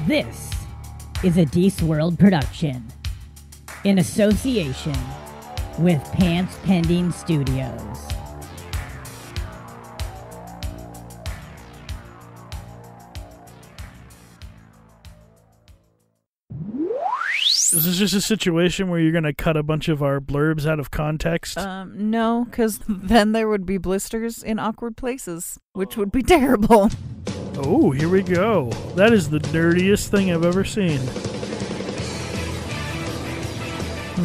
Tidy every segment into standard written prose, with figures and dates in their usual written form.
This is a Deece World production in association with Pants Pending Studios. Is this just a situation where you're going to cut a bunch of our blurbs out of context? No, because then there would be blisters in awkward places, which would be terrible. Oh, here we go. That is the nerdiest thing I've ever seen.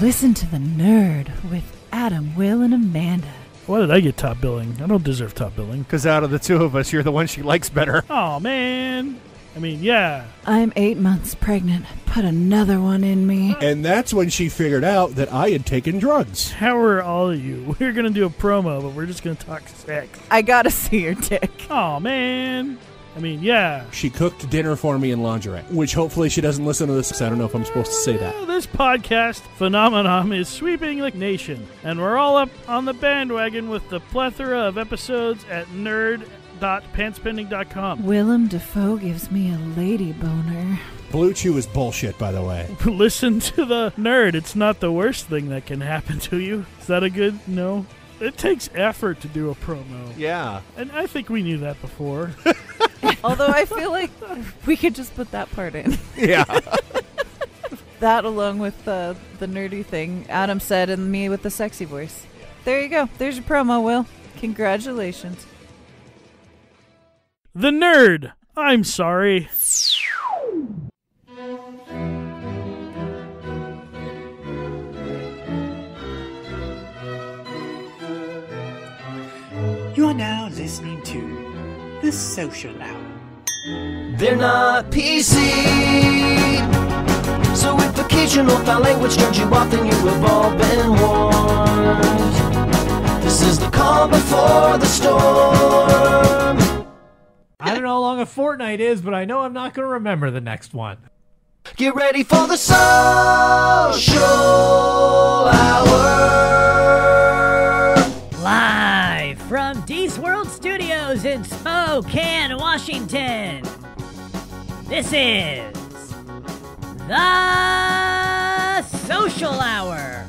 Listen to the Nerd with Adam, Will, and Amanda. Why did I get top billing? I don't deserve top billing. Because out of the two of us, you're the one she likes better. Oh, man. I mean, yeah. I'm 8 months pregnant. Put another one in me. And that's when she figured out that I had taken drugs. How are all of you? We're going to do a promo, but we're just going to talk sex. I gotta see your dick. Oh, man. I mean, yeah. She cooked dinner for me in lingerie, which hopefully she doesn't listen to this. I don't know if I'm supposed to say that. Well, this podcast phenomenon is sweeping the nation, and we're all up on the bandwagon with the plethora of episodes at nerd.pantspending.com. Willem Dafoe gives me a lady boner. Blue Chew is bullshit, by the way. Listen to the Nerd. It's not the worst thing that can happen to you. Is that a good no? It takes effort to do a promo. Yeah. And I think we knew that before. Although I feel like we could just put that part in. Yeah. That along with the nerdy thing Adam said and me with the sexy voice. There you go. There's your promo, Will. Congratulations. The Nerd. I'm sorry. You're now listening to The Social Hour. They're not PC, so if occasional foul language turns you off, then you have all been warned. This is the calm before the storm. I don't know how long a fortnight is, but I know I'm not going to remember the next one. Get ready for the Social Hour. Live from Deece World Studios in Spokane, Washington. This is The Social Hour.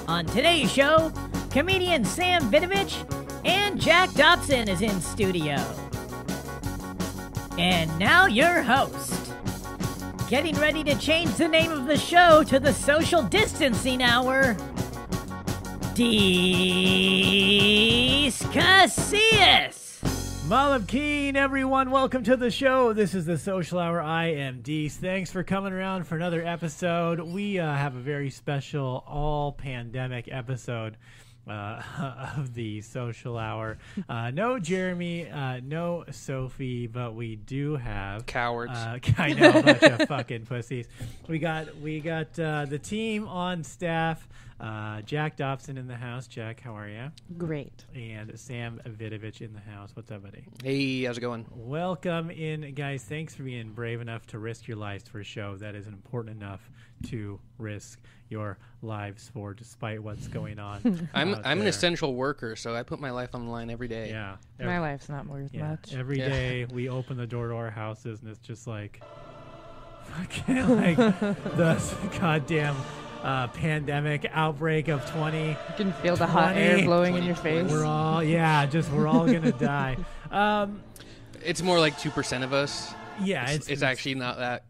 On today's show, comedian Sam Vidovich and Jac Dobson is in studio. And now your host, getting ready to change the name of the show to the Social Distancing Hour, Deece Casillas. Malam Keen, everyone. Welcome to the show. This is the Social Hour. I am Deece. Thanks for coming around for another episode. We have a very special all-pandemic episode of the Social Hour. No Jeremy, no Sophie, but we do have cowards. I know, a bunch of fucking pussies. We got the team on staff. Jac Dobson in the house. Jac, how are you? Great. And Sam Vidovich in the house. What's up, buddy? Hey, how's it going? Welcome in, guys. Thanks for being brave enough to risk your lives for a show that is important enough to risk your lives for, despite what's going on. I'm an essential worker, so I put my life on the line every day. Yeah. My life's not worth much. Every day we open the door to our houses, and it's just like fucking like the goddamn pandemic outbreak of 20. You can feel the hot air blowing in your face. We're all gonna die. It's more like 2% of us. Yeah, it's actually not that.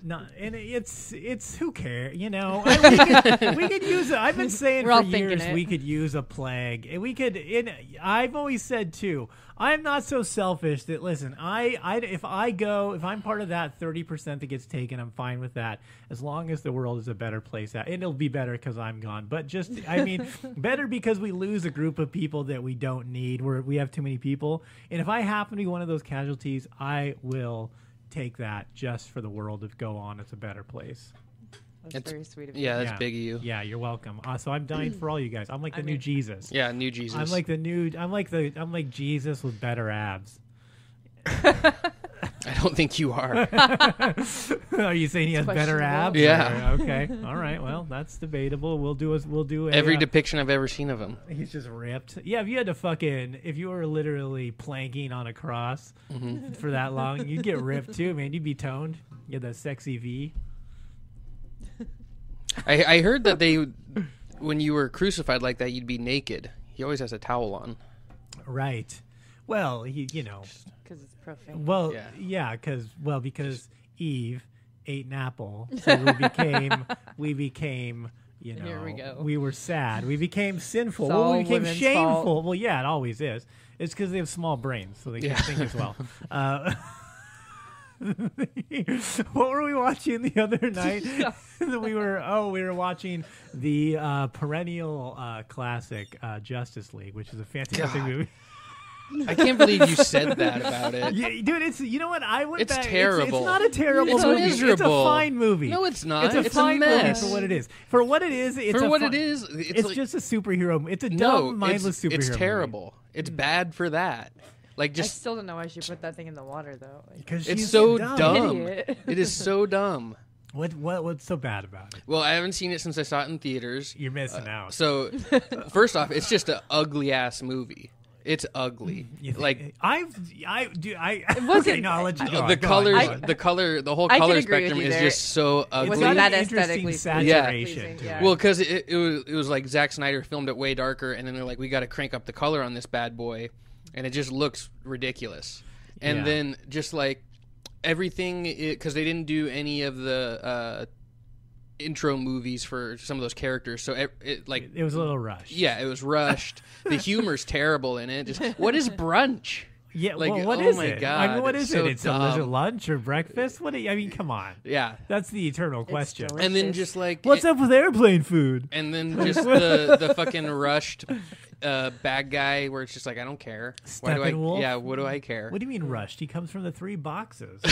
No, and it's who cares, you know? We could use it. I've been saying for years we could use a plague. I've always said too, I'm not so selfish that, listen, if I'm part of that 30% that gets taken, I'm fine with that, as long as the world is a better place. And it'll be better because I'm gone. But just, I mean, better because we lose a group of people that we don't need, where we have too many people. And if I happen to be one of those casualties, I will take that just for the world to go on. It's a better place. That's very sweet of you. Yeah, that's big of you. Yeah, you're welcome. So I'm dying for all you guys. I'm like the new Jesus. Yeah, new Jesus. I'm like Jesus with better abs. I don't think you are. Are you saying he has better abs? Yeah. Okay. All right. Well, that's debatable. We'll do Every depiction I've ever seen of him. He's just ripped. Yeah. If you were literally planking on a cross for that long, you'd get ripped too, man. You'd be toned. You had that sexy V. I heard that when you were crucified like that, you'd be naked. He always has a towel on. Right. Well, Because it's profane. Well, yeah, because Eve ate an apple, so we became, Here we go. we were sad. We became sinful. It's all We became women's shameful. fault. Well, yeah, it always is. It's because they have small brains, so they can't think as well. What were we watching the other night? we were watching the perennial classic Justice League, which is a fantastic movie. I can't believe you said that about it. Yeah, dude, it's what I went It's back. terrible. It's not a terrible It's movie. miserable. It's a fine movie. No, it's not. It's a fine mess. movie for what it is. For what it is, it's like, just a superhero. It's a dumb, mindless superhero. It's movie. terrible. It's bad for that. Like I still don't know why she put that thing in the water though. Because it's so dumb. It is so dumb. What's so bad about it? Well, I haven't seen it since I saw it in theaters. You're missing out. So, first off, it's just an ugly ass movie. It's ugly. Like I It wasn't. No, I'll let you go. the Go on. colors, the whole I can color agree with spectrum you is there. just so ugly. Was It's not got that an interesting aesthetically saturation pleasing, to yeah. it. Well, because it was like Zack Snyder filmed it way darker, and then they're like, we got to crank up the color on this bad boy, and it just looks ridiculous. And Yeah. then just like everything, because they didn't do any of the intro movies for some of those characters, so it was a little rushed. Yeah, it was rushed. The humor's terrible in it. Just what is brunch? Yeah, like, well, what oh is my it? God, I mean, what it's is so it? Is it dumb. lunch or breakfast? I mean, come on. Yeah, That's the eternal question. and then just like What's up with airplane food? and then just the fucking rushed bad guy where it's just like I don't care. Why do I? Steppenwolf? Yeah, what do I care? What do you mean rushed? He comes from the 3 boxes.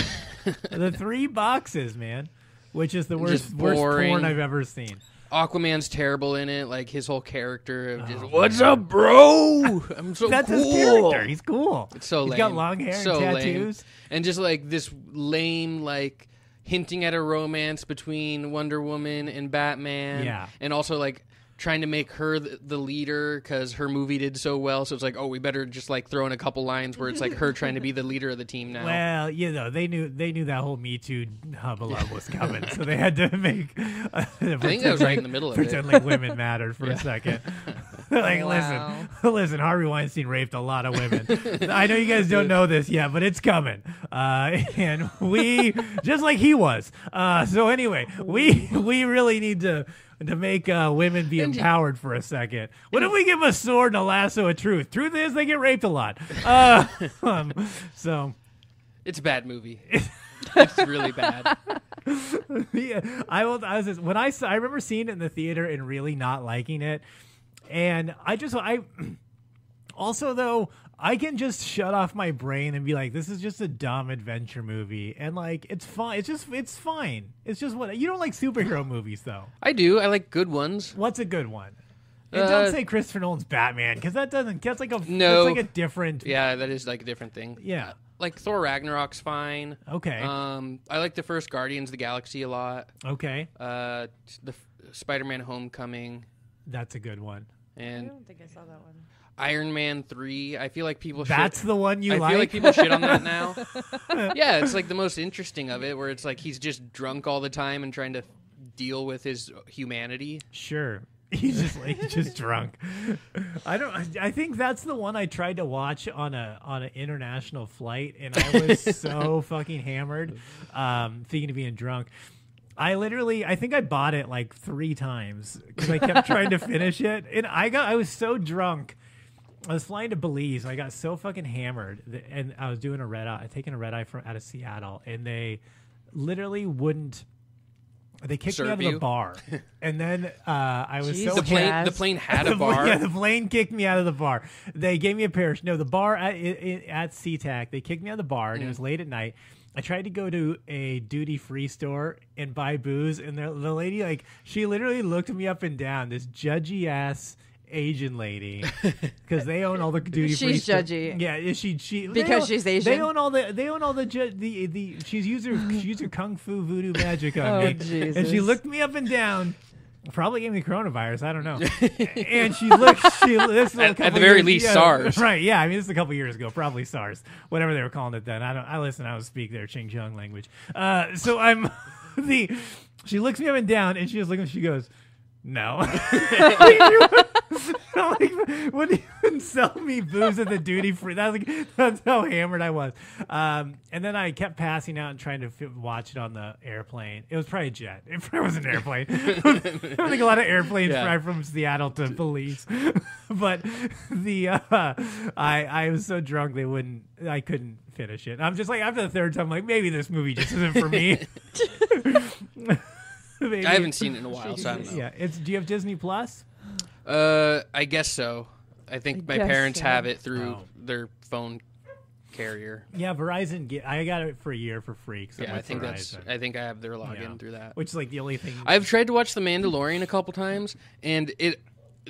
The 3 boxes, man. Which is the worst boring. porn I've ever seen. Aquaman's terrible in it. Like his whole character of just what's up, bro? I'm so That's cool. his character. He's cool. It's so He's lame. got long hair So and lame. tattoos. And just like this lame, like hinting at a romance between Wonder Woman and Batman. Yeah. And also like trying to make her the leader because her movie did so well. So it's like, oh, we better just like throw in a couple lines where it's like her trying to be the leader of the team now. Well, they knew that whole Me Too hubbub was coming, so they had to make. I think that was right in the middle of it. Pretend like women mattered for a second. Like, Wow. listen, Harvey Weinstein raped a lot of women. I know you guys don't know this yet, but it's coming. And we, just like he was. So anyway, we really need to make women be empowered for a second. What if we give them a sword and a lasso of truth? Truth is they get raped a lot. So It's a bad movie. It's really bad. yeah, I remember seeing it in the theater and really not liking it. And also though, I can just shut off my brain and be like, this is just a dumb adventure movie. And like, it's fine. It's fine. It's just what you don't like superhero movies though. I do. I like good ones. What's a good one? And don't say Christopher Nolan's Batman because that's like a No. That's like a different. Yeah, that is like a different thing. Yeah. Like Thor Ragnarok's fine. Okay. I like the first Guardians of the Galaxy a lot. Okay. The Spider-Man Homecoming That's a good one. I and don't think I saw that one. Iron Man 3. I feel like people That's the one you I like. feel like people shit on that now. Yeah, it's like the most interesting of it where it's like he's just drunk all the time and trying to deal with his humanity. Sure. He's just drunk. I think that's the one I tried to watch on an international flight, and I was so fucking hammered, thinking of being drunk. I think I bought it like 3 times because I kept trying to finish it, and I was so drunk. I was flying to Belize. I got so fucking hammered, and I was doing taking a red eye out of Seattle, and they literally wouldn't. They kicked me out of the bar, and then I was so the plane had a bar. Yeah, the plane kicked me out of the bar. They gave me a parachute. No, the bar at SeaTac. They kicked me out of the bar, and it was late at night. I tried to go to a duty-free store and buy booze, and the lady, like, she literally looked me up and down, this judgy ass Asian lady because they own all the duty free. She's judgy. Yeah, is she because she's Asian. They own all the she's used her kung fu voodoo magic on me. Jesus. And she looked me up and down. Probably gave me coronavirus. I don't know. And she looked. At the very least, SARS. Right? Yeah. I mean, this is a couple years ago. Probably SARS. Whatever they were calling it then. I don't speak their Ching Chong language. So I'm She looks me up and down, and she just looking. She goes, "No." Wouldn't even sell me booze at the duty free. That's how hammered I was. And then I kept passing out and trying to watch it on the airplane. It was probably a jet. It probably was an airplane. I don't think a lot of airplanes fly from Seattle to Belize. But I was so drunk I couldn't finish it. I'm just like, after the third time, I'm like, maybe this movie just isn't for me. I haven't seen it in a while, so I don't know. Yeah, do you have Disney Plus? I guess so. I think my parents have it through their phone carrier. Yeah, Verizon. I got it for a year for free. Yeah, I think I have their login through that. Which is like the only thing. I've tried to watch The Mandalorian a couple times, and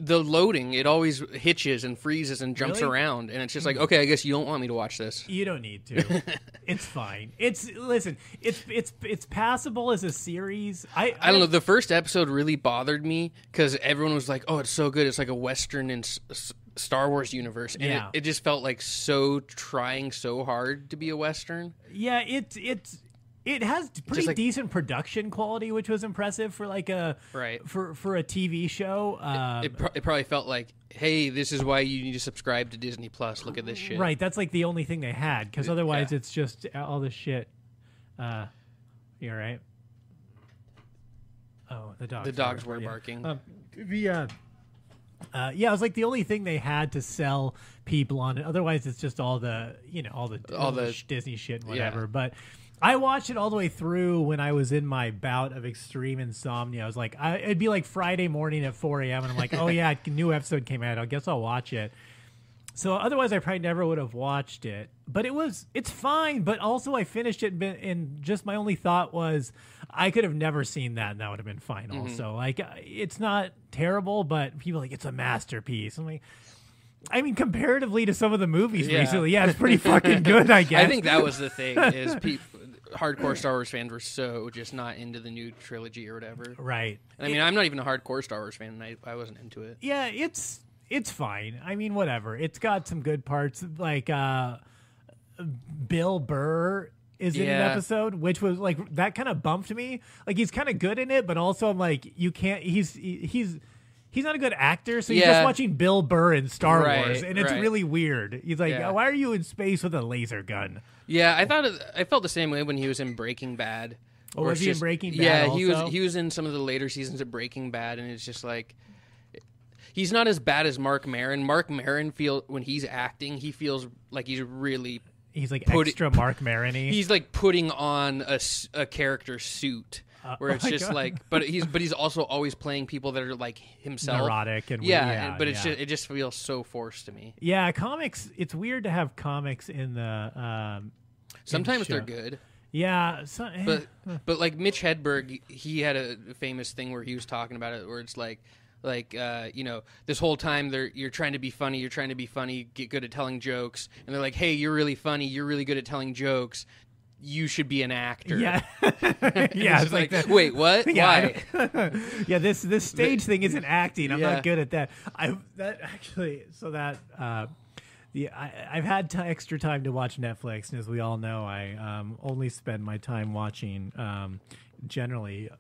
the loading, it always hitches and freezes and jumps around, and it's just like, okay, I guess you don't want me to watch this. You don't need to. It's fine. It's passable as a series. I don't know. The first episode really bothered me because everyone was like, "Oh, it's so good. It's like a Western in Star Wars universe," and it just felt like trying so hard to be a Western. Yeah, it has pretty decent production quality, which was impressive for like for a TV show. It probably felt like, hey, this is why you need to subscribe to Disney Plus. Look at this shit. Right, that's like the only thing they had, because otherwise it's just all this shit. You all right? Oh, the dogs were barking. It was like the only thing they had to sell people on it. Otherwise, it's just all the Disney shit and whatever. But I watched it all the way through when I was in my bout of extreme insomnia. I was like, it'd be like Friday morning at 4 a.m. and I'm like, oh yeah, a new episode came out. I guess I'll watch it. So otherwise, I probably never would have watched it. But it's fine. But also, I finished it, and just my only thought was, I could have never seen that, and that would have been fine. Mm-hmm. Also, like, it's not terrible, but people are like, it's a masterpiece. I'm like, I mean, comparatively to some of the movies recently, it's pretty fucking good, I guess. I think that was the thing, is hardcore Star Wars fans were so just not into the new trilogy or whatever. Right. And I mean, I'm not even a hardcore Star Wars fan, and I wasn't into it. Yeah, it's fine. I mean, whatever. It's got some good parts, like Bill Burr is in an episode, which was like, that kind of bumped me. Like, he's kind of good in it, but also I'm like, you can't. He's not a good actor, so you're just watching Bill Burr in Star Wars, and it's really weird. He's like, why are you in space with a laser gun? Yeah, I felt the same way when he was in Breaking Bad. Oh, was he in Breaking Bad? Yeah, also? he was in some of the later seasons of Breaking Bad, and it's just like, he's not as bad as Mark Maron. Mark Maron when he's acting, he feels like he's really. He's like extra Mark Maron-y. He's like putting on a character suit. Where it's just like, but he's also always playing people that are like himself, neurotic and but it just feels so forced to me. Yeah, comics. It's weird to have comics in the. Sometimes they're good. Yeah, but like Mitch Hedberg, he had a famous thing where he was talking about it, where it's like this whole time you're trying to be funny, get good at telling jokes, and they're like, hey, you're really funny, you're really good at telling jokes. You should be an actor. Yeah, yeah. It's like wait, what? Yeah, why? Yeah, this stage thing isn't acting. I'm not good at that. I've had extra time to watch Netflix, and as we all know, I only spend my time watching generally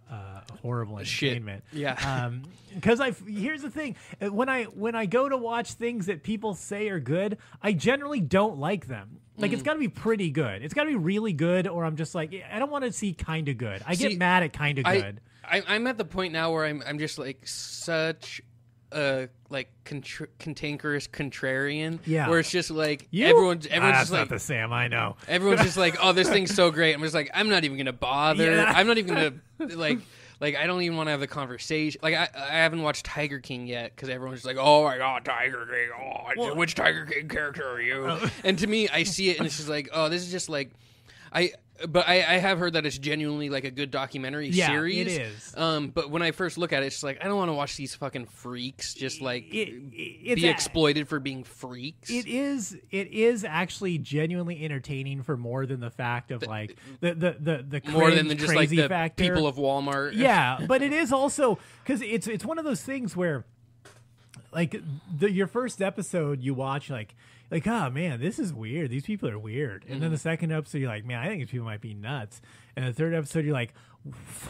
horrible entertainment. Yeah. Because here's the thing: when I go to watch things that people say are good, I generally don't like them. Like, it's got to be pretty good. It's got to be really good, or I'm just like, I don't want to see kind of good. I get mad at kind of good. I'm at the point now where I'm just like such a like cantankerous contrarian. Yeah. Where it's just like everyone's just that's like not the Sam I know. Everyone's just like, oh, this thing's so great. I'm just like, I'm not even gonna bother. Yeah. I'm not even gonna like I don't even want to have the conversation. Like I haven't watched Tiger King yet because everyone's just like, oh my god, Tiger King. Which Tiger King character are you? And to me, I see it and it's just like, oh, this is just like, But I have heard that it's genuinely like a good documentary series. It is. But when I first look at it, it's like I don't want to watch these fucking freaks just like it's be exploited for being freaks. It is actually genuinely entertaining for more than the fact of like the more than just like the factor. people of Walmart. Yeah, but it is also because it's one of those things where like your first episode you watch like oh man, this is weird. These people are weird. And then the second episode you're like, man, I think these people might be nuts. And the third episode you're like,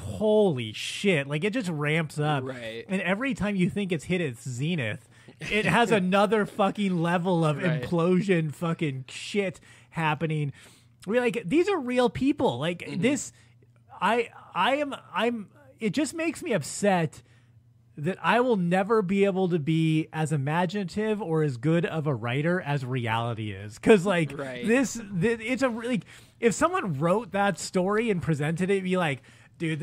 holy shit. Like it just ramps up. Right. And every time you think it's hit its zenith, it has another fucking level of implosion fucking shit happening. We're like, these are real people. Like this I'm it just makes me upset that I will never be able to be as imaginative or as good of a writer as reality is. Because, like, this it's a really... If someone wrote that story and presented it, it'd be like, dude,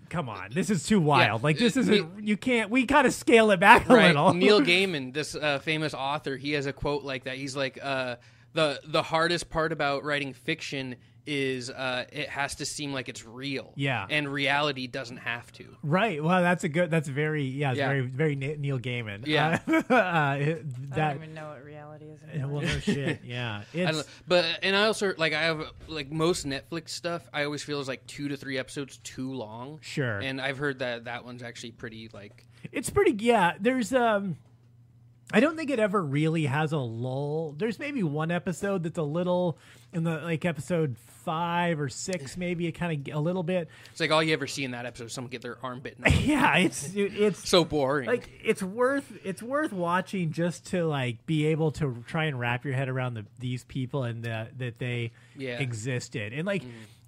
come on, this is too wild. Like, this isn't... You can't... We gotta scale it back a little. Neil Gaiman, this famous author, he has a quote like that. He's like, the hardest part about writing fiction is it has to seem like it's real. Yeah. And reality doesn't have to. Right. Well, that's very very Neil Gaiman. Yeah. I don't even know what reality is anymore. Well, no shit. Yeah. And I also I have like most Netflix stuff I always feel is like 2 to 3 episodes too long. Sure. And I've heard that one's actually pretty like... It's pretty... Yeah. There's... I don't think it ever really has a lull. There's maybe one episode that's a little in the like episode 5 or 6, maybe it kind of a little bit. It's like all you ever see in that episode is someone get their arm bitten. Yeah, it's so boring. Like it's worth watching just to like be able to try and wrap your head around these people and that they existed. And like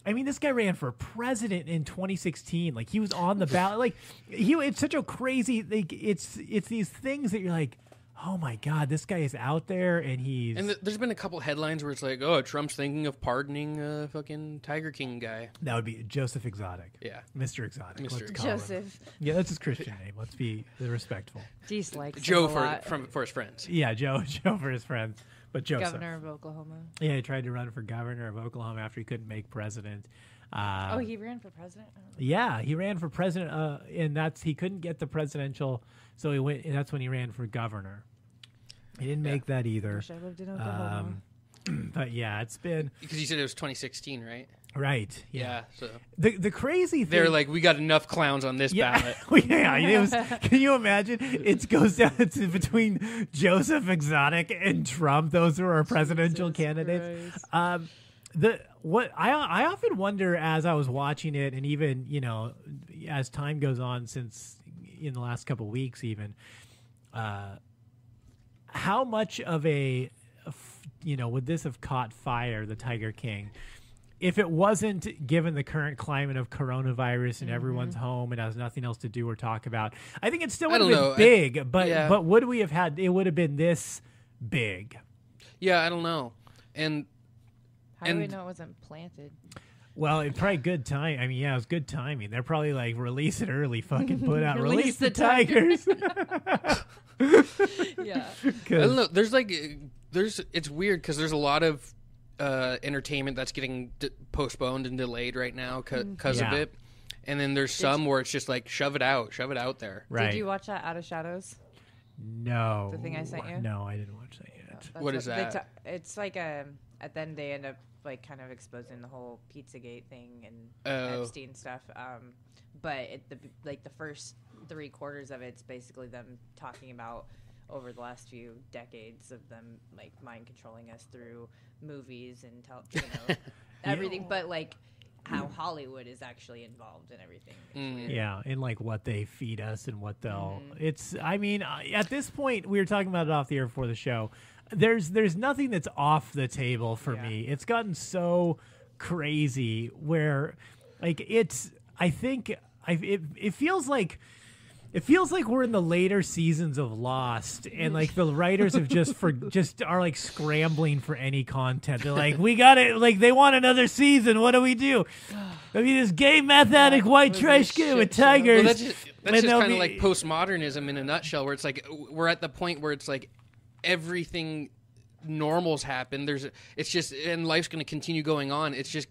I mean, this guy ran for president in 2016. Like he was on the ballot. Like it's such a crazy like it's these things that you're like, oh my God, this guy is out there and he's... And there's been a couple headlines where it's like, oh, Trump's thinking of pardoning a fucking Tiger King guy. That would be Joseph Exotic. Yeah. Mr. Exotic. Mr. Joseph. Yeah, that's his Christian name. Let's be respectful. Deece likes Joe him for his friends. Yeah, Joe for his friends. But Joseph. Governor of Oklahoma. Yeah, he tried to run for governor of Oklahoma after he couldn't make president. He ran for president? Yeah, he ran for president, and he couldn't get the presidential, so he went. And that's when he ran for governor. He didn't make that either. Wish I lived in Oklahoma. But yeah, it's been because you said it was 2016, right? Right. Yeah. So the crazy thing, they're like, we got enough clowns on this ballot. Yeah. It was, can you imagine? It goes down to between Joseph Exotic and Trump. Those were our presidential candidates. What I often wonder as I was watching it, and even as time goes on, since in the last couple of weeks, even. How much of would this have caught fire, the Tiger King, if it wasn't given the current climate of coronavirus and everyone's home and has nothing else to do or talk about? I think it still would have been big, but would we have had? It would have been this big. Yeah, I don't know. And how do we know it wasn't planted? Well, it's probably good time. I mean, yeah, it was good timing. They're probably like, release it early, fucking put out, release the tigers. Yeah. I don't know. It's weird because there's a lot of entertainment that's getting postponed and delayed right now because of it. And then there's some where it's just like, shove it out there. Right. Did you watch that Out of Shadows? No. The thing I sent you? No, I didn't watch that yet. What is that? It's like at the end they end up like kind of exposing the whole Pizzagate thing and Epstein stuff. But the first 3/4 of it's basically them talking about over the last few decades of them like mind controlling us through movies and everything, but like how Hollywood is actually involved in everything. Yeah, and like what they feed us and what they'll. It's. I mean, at this point, we were talking about it off the air before the show. There's nothing that's off the table for me. It's gotten so crazy where, like, it's. I think it feels like. It feels like we're in the later seasons of Lost, and like the writers have just are like scrambling for any content. They're like, we got it. Like they want another season. What do we do? I mean, this gay meth addict white trash kid with tigers. Well, that's just kind of like postmodernism in a nutshell, where it's like we're at the point where it's like everything normal's happened. It's just and life's going to continue going on. It's just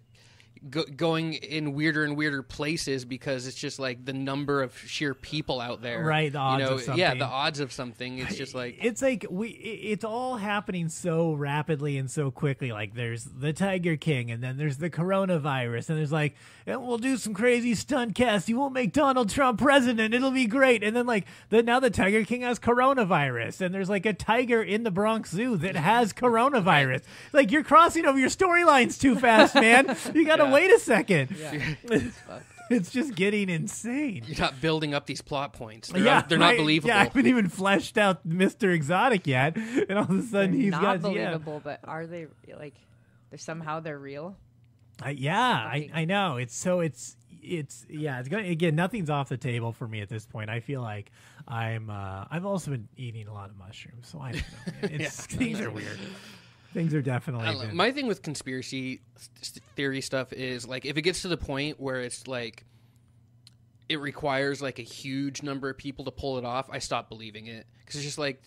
going in weirder and weirder places because it's just like the number of sheer people out there. Right, the odds of something. Yeah, the odds of something. It's just like... It's all happening so rapidly and so quickly. Like, there's the Tiger King, and then there's the coronavirus, and there's like, and we'll do some crazy stunt cast. You won't make Donald Trump president. It'll be great. And then, like, now the Tiger King has coronavirus, and there's like a tiger in the Bronx Zoo that has coronavirus. Like, you're crossing over your storylines too fast, man. You gotta wait a second. Yeah. It's just getting insane. You're not building up these plot points. They're not believable. Yeah, I haven't even fleshed out Mr. Exotic yet, and all of a sudden they're he's not got believable. But are they like? They're real. I know. It's going again. Nothing's off the table for me at this point. I feel like I've also been eating a lot of mushrooms, so I don't know. Things are weird. Things are definitely... My thing with conspiracy theory stuff is, like, if it gets to the point where it's, like, it requires, like, a huge number of people to pull it off, I stop believing it. Because it's just, like,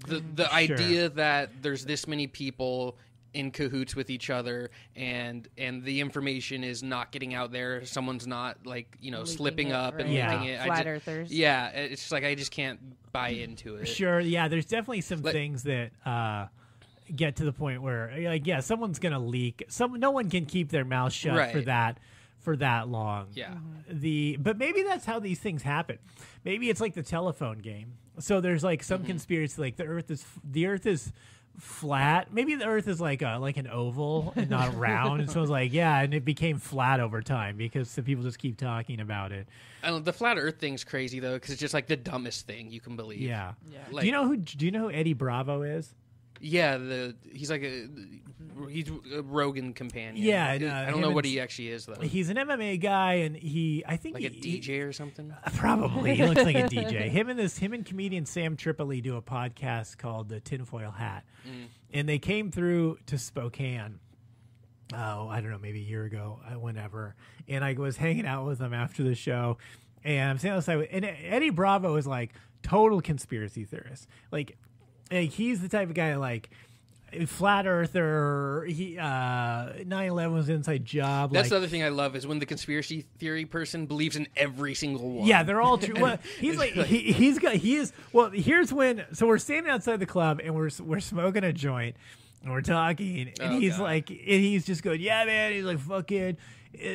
the idea that there's this many people in cahoots with each other and the information is not getting out there, someone's not, like, slipping up and leaking it. Flat earthers. Yeah, it's just, like, I just can't buy into it. Sure, yeah, there's definitely some things that... get to the point where, like, someone's gonna leak. No one can keep their mouth shut for that long. Yeah. But maybe that's how these things happen. Maybe it's like the telephone game. So there's like some conspiracy, like the Earth is flat. Maybe the Earth is like an oval and not round. And so it's like, and it became flat over time because the people just keep talking about it. The flat Earth thing's crazy though, because it's just like the dumbest thing you can believe. Yeah. Like, do you know who Eddie Bravo is? Yeah, he's like he's a Rogan companion. Yeah, I don't know what he actually is though. He's an MMA guy, and I think like a DJ or something. Probably, he looks like a DJ. Him and comedian Sam Tripoli do a podcast called The Tinfoil Hat, and they came through to Spokane. Oh, I don't know, maybe a year ago, whenever. And I was hanging out with them after the show, and I'm sitting outside, and Eddie Bravo is like total conspiracy theorist, like he's the type of guy like flat earther. 9/11 was an inside job. That's the other thing I love is when the conspiracy theory person believes in every single one. Yeah, they're all true. Well, he's like here's when. So we're standing outside the club and we're smoking a joint and we're talking and he's just going, yeah, man. He's like, fucking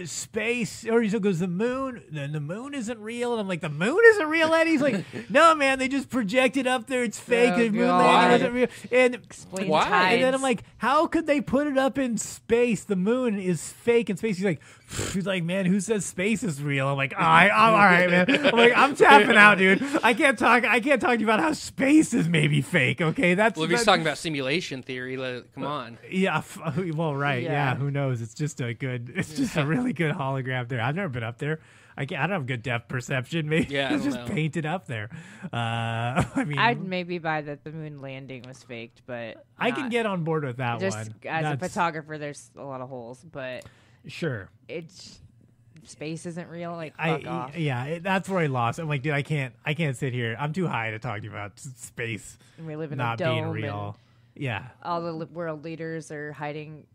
space, or he goes, the moon isn't real, and I'm like, the moon isn't real, Eddie? He's like, no, man, they just projected up there, it's fake, the moon landing isn't real. And why? And then I'm like, how could they put it up in space? The moon is fake in space. He's like, man, who says space is real? I'm like, I'm all right, man. I'm like, I'm tapping out, dude. I can't talk to you about how space is maybe fake. Okay, if he's talking about simulation theory, come on. Yeah, well, right, yeah. Who knows? It's just a really good hologram there. I've never been up there. I don't have good depth perception. Maybe it's just painted up there. I mean, I'd maybe buy that the moon landing was faked, but I can get on board with that just one. As a photographer, there's a lot of holes, but sure, space isn't real. Like, fuck off. Yeah, that's where I lost. I'm like, dude, I can't sit here. I'm too high to talk to you about space. And we live in not a dome being real. Yeah, all the world leaders are hiding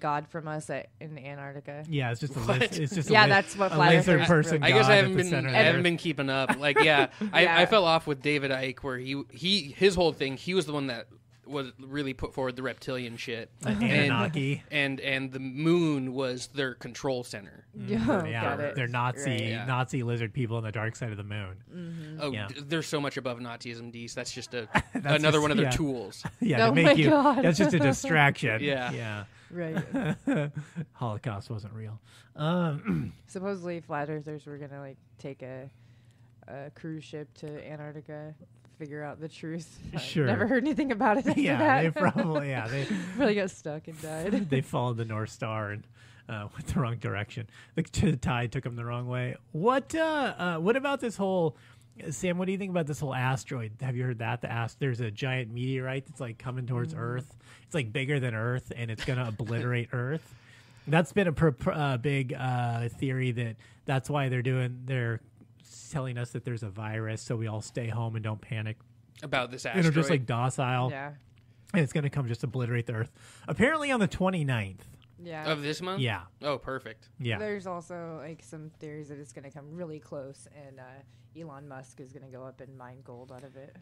God from us in Antarctica. Yeah, it's just a list. It's just that's what flat lizard person. I guess I haven't been keeping up. Like, I fell off with David Icke, where his whole thing. He was the one that was really put forward the reptilian shit, Anunnaki, and the moon was their control center. Got it. They're Nazi lizard people on the dark side of the moon. Mm-hmm. Oh, they're so much above Nazism, Deece. That's just another one of their tools. Yeah, to make you. God. That's just a distraction. Yeah. Right. Holocaust wasn't real. Supposedly, flat earthers were gonna take a cruise ship to Antarctica, figure out the truth. Sure. Never heard anything about it after that. They probably really got stuck and died. They followed the North Star and went the wrong direction. The tide took them the wrong way. What about this whole? Sam, what do you think about this whole asteroid? Have you heard that? There's a giant meteorite that's like coming towards Earth. It's like bigger than Earth, and it's going to obliterate Earth. That's been a big theory that's why they're telling us that there's a virus, so we all stay home and don't panic about this asteroid. And are just like docile. Yeah. And it's going to come just obliterate the Earth. Apparently on the 29th, Yeah. Of this month? Yeah. Oh, perfect. Yeah. There's also like some theories that it's going to come really close, and Elon Musk is going to go up and mine gold out of it.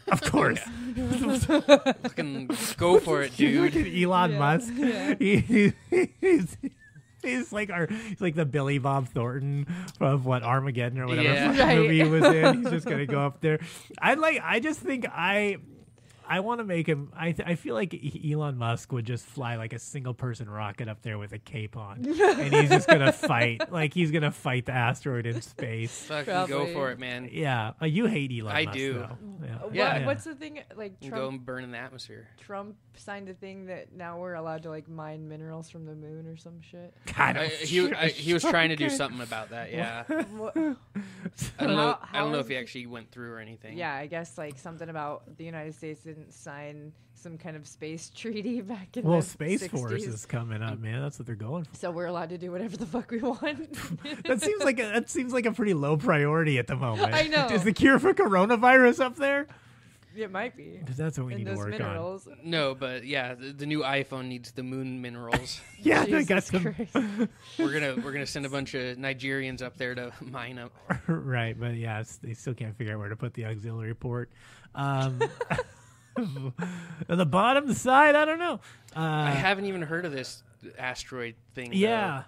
Of course. Fucking go for it, dude. Look at Elon Musk. Yeah. He's like the Billy Bob Thornton of Armageddon or whatever Yeah. fucking movie he was in. He's just gonna go up there. I just think I want to make him. I feel like Elon Musk would just fly like a single person rocket up there with a cape on, and he's just gonna fight. Like he's gonna fight the asteroid in space. Fucking go Probably. for it, man. Yeah, you hate Elon I Musk, do. though. Yeah. Yeah. What's the thing? Like Go Trump, and burn in the atmosphere. Trump signed a thing that now we're allowed to like mine minerals from the moon or some shit. God, He was trying to do something about that. Yeah. What? I don't know. I How don't know is if he it- actually went through or anything. Yeah, I guess like something about the United States didn't sign some kind of space treaty back in well, the Space 60s. Force is coming up, man. That's what they're going for. So we're allowed to do whatever the fuck we want. That seems like a pretty low priority at the moment. I know. Is the cure for coronavirus up there? It might be. Because that's what we And need to those work minerals. No, but yeah, the new iPhone needs the moon minerals. on. Yeah, they Jesus got some. Christ. we're gonna send a bunch of Nigerians up there to mine up. Right, but yeah, they still can't figure out where to put the auxiliary port. On the bottom, the side, I don't know. I haven't even heard of this asteroid thing. Yeah.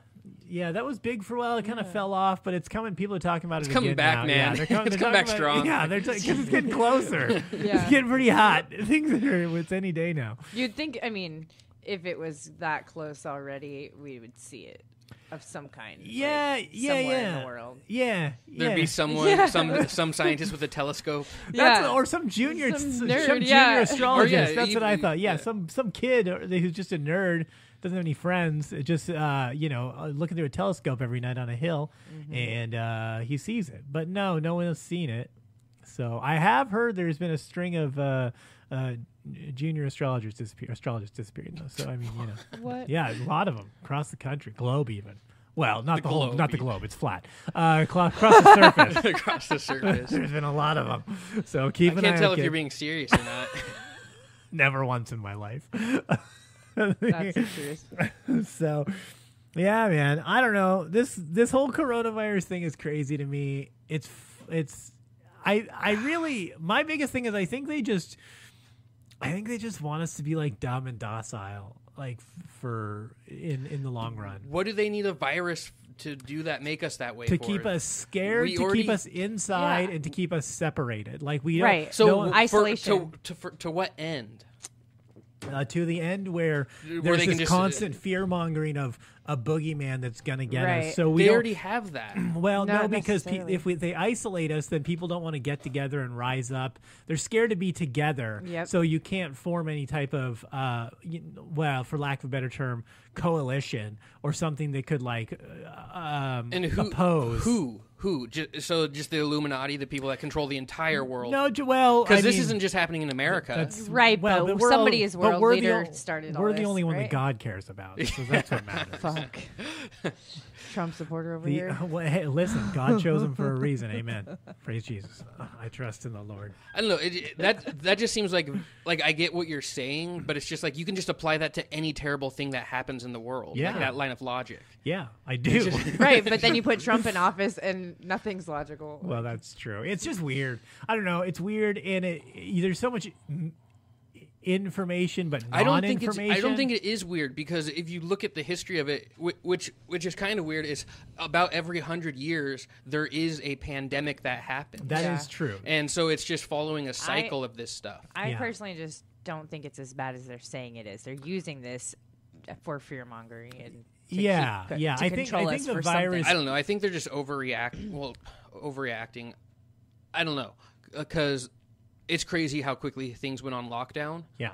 Yeah, that was big for a while. It kind of fell off, but it's coming. People are talking about it coming again back, now. man. Yeah, they're coming, It's they're coming back talking about- strong. Yeah, because it's getting closer. Yeah. It's getting pretty hot. Things are, it's any day now. You'd think, I mean, if it was that close already, we would see it of some kind. Yeah, like, yeah, somewhere yeah. in the world. Yeah, There'd yeah. be someone, Yeah. some scientist with a telescope. That's, or some junior, Some some nerd, junior yeah. astrologist. Or, yeah, That's what I even- thought. Yeah, yeah. some kid who's just a nerd, doesn't have any friends. Just looking through a telescope every night on a hill, and he sees it. But no one has seen it. So I have heard there's been a string of junior astrologers disappearing. Though. So I mean, What? yeah, a lot of them across the country, globe even. Well, not the whole, globe not the even. globe. It's flat. Across the surface. Across the surface. There's been a lot of them. So keep I an can't eye tell out, if you're kid. being serious or not. Never once in my life. That's the truth. So, yeah, man. I don't know. This whole coronavirus thing is crazy to me. I really, my biggest thing is I think they just want us to be like dumb and docile, like in the long run. What do they need a virus to do that? Make us that way To for? keep us scared, We to already- keep us inside, Yeah. and to keep us separated. Like we don't. Right. So no one- Isolation. to what end? to the end where Where there's they can this just, constant fear mongering of a boogeyman that's going to get Right. us. So we They don't- already have that. Well, no, Not because necessarily. if they isolate us, then people don't want to get together and rise up. They're scared to be together, Yep. so you can't form any type of, for lack of a better term, coalition or something that could And who oppose. Who? Just the Illuminati, the people that control the entire world. No, well, because I this mean, isn't just happening in America. that's- Right, but we're somebody's world we're leader started all We're the this, only one that right? God cares about, so that's what matters. Fuck. Trump supporter over The, here. well, hey, listen, God chose him for a reason. Amen. Praise Jesus. I trust in the Lord. I don't know. That just seems like I get what you're saying, but it's just like you can just apply that to any terrible thing that happens in the world. Yeah. Like that line of logic. Yeah, I do. Right, but then you put Trump in office and nothing's logical. Well, that's true. It's just weird. I don't know. It's weird, and there's so much information, but I don't non-information. think it is weird because if you look at the history of it, which is kind of weird, is about every 100 years there is a pandemic that happens. That Yeah. is true. And so it's just following a cycle of this stuff. I Yeah. personally just don't think it's as bad as they're saying it is. They're using this for fear mongering and to Yeah, keep, yeah. To I think control us the for virus. something. I don't know. I think they're just overreacting. I don't know because it's crazy how quickly things went on lockdown. Yeah.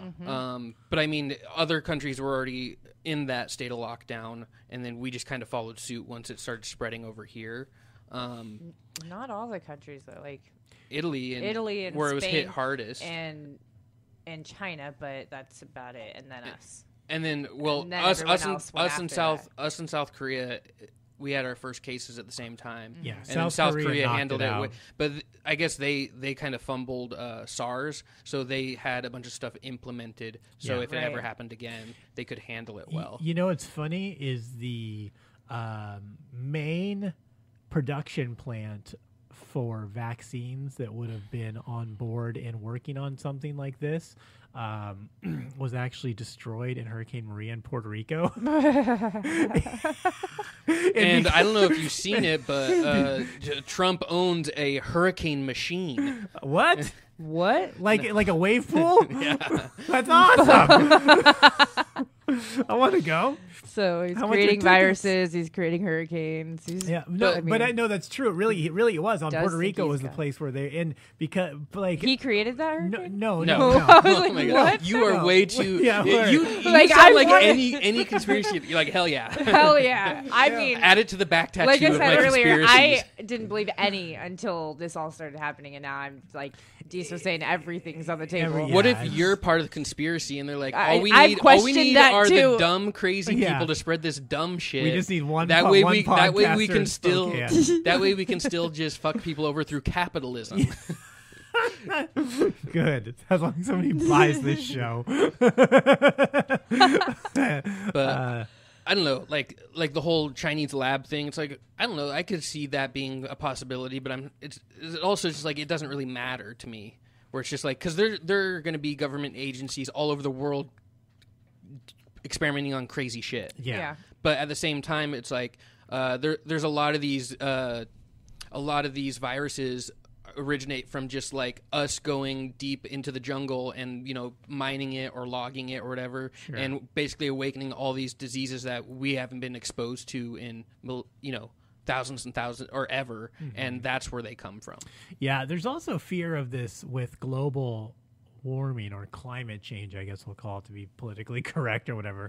But I mean, other countries were already in that state of lockdown, and then we just kind of followed suit once it started spreading over here. Not all the countries though, like Italy and Spain where it was hit hardest, and China, but that's about it. And then us. and then And then us everyone else went in after Us in South Korea, we had our first cases at the same time. Yeah, and then South Korea knocked handled it it. out. But I guess they kind of fumbled SARS, so they had a bunch of stuff implemented. So if it ever happened again, they could handle it well. You know what's funny is the main production plant for vaccines that would have been on board and working on something like this was actually destroyed in Hurricane Maria in Puerto Rico. And I don't know if you've seen it, but Trump owns a hurricane machine. What? What? Like a wave pool? Yeah. That's awesome. I want to go. So he's creating viruses. He's creating hurricanes. But I know that's true. It really was on Puerto Rico was the place where they because he created that hurricane? No. Oh my God. You are way too. Yeah, you sound like any conspiracy. You're like hell yeah. Hell yeah. I mean, add it to the back tattoo. Like I said earlier, conspiracies. I didn't believe any until this all started happening, and now I'm like, Deece was saying everything's on the table. What if you're part of the conspiracy and they're like, all we I've need are too. the dumb, crazy people to spread this dumb shit. We just need one. That way we can still that way we can still just fuck people over through capitalism. Good, as long as somebody buys this show. But I don't know, like the whole Chinese lab thing. It's like I don't know. I could see that being a possibility, but it's also just like it doesn't really matter to me. Where it's just like because there are going to be government agencies all over the world experimenting on crazy shit. Yeah. But at the same time, it's like there's a lot of these viruses originate from just like us going deep into the jungle and mining it or logging it or whatever, and basically awakening all these diseases that we haven't been exposed to in thousands and thousands or ever, and that's where they come from. Yeah, there's also fear of this with global warming or climate change, I guess we'll call it to be politically correct or whatever.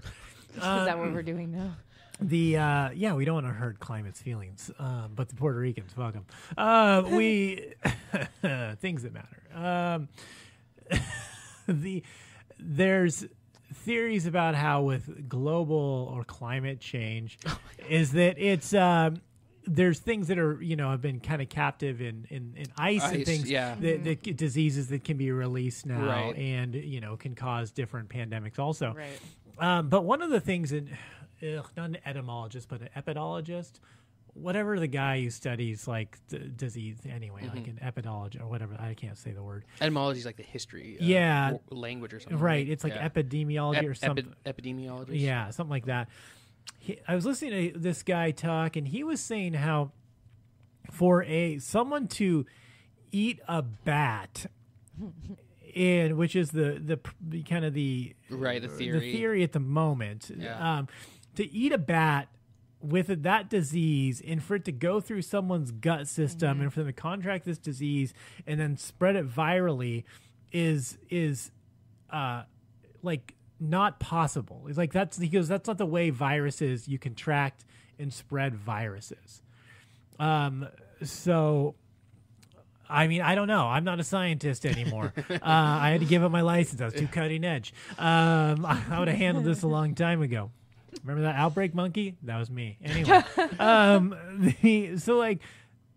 Is that what we're doing now? We don't want to hurt climate's feelings, but the Puerto Ricans, fuck them. We things that matter. There's theories about how with global or climate change is that it's there's things that are have been kind of captive in ice and things that diseases that can be released now and can cause different pandemics also. But one of the things that not an etymologist, but an epidologist, whatever the guy who studies like disease anyway, like an epidologist or whatever. I can't say the word. Etymology is like the history, language or something. Right. It's like epidemiology or something. Epidemiologist. Yeah, something like that. I was listening to this guy talk, and he was saying how for someone to eat a bat. And which is the kind of the theory at the moment. To eat a bat with that disease and for it to go through someone's gut system and for them to contract this disease and then spread it virally is like not possible. It's like he goes, that's not the way viruses you contract and spread viruses. So I mean, I don't know. I'm not a scientist anymore. I had to give up my license. I was too cutting edge. I would have handled this a long time ago. Remember that outbreak monkey? That was me. Anyway, so like,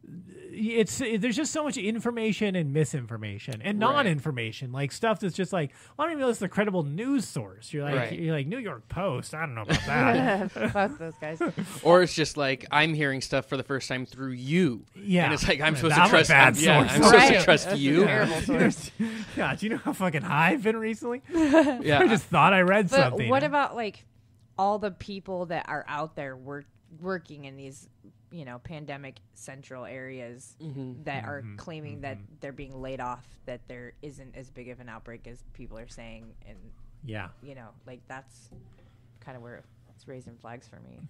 there's just so much information and misinformation and non-information, like stuff that's just like, well, I don't even know it's a credible news source. You're like New York Post. I don't know about that. Fuck those guys. Or it's just like I'm hearing stuff for the first time through you. Yeah, and it's like I'm supposed to trust. I'm supposed to trust you. Terrible source. Yeah, do you know how fucking high I've been recently? Yeah, I just thought I read something. What about like all the people that are out there working in these pandemic central areas that are claiming that they're being laid off, that there isn't as big of an outbreak as people are saying, and like that's kind of where it's raising flags for me.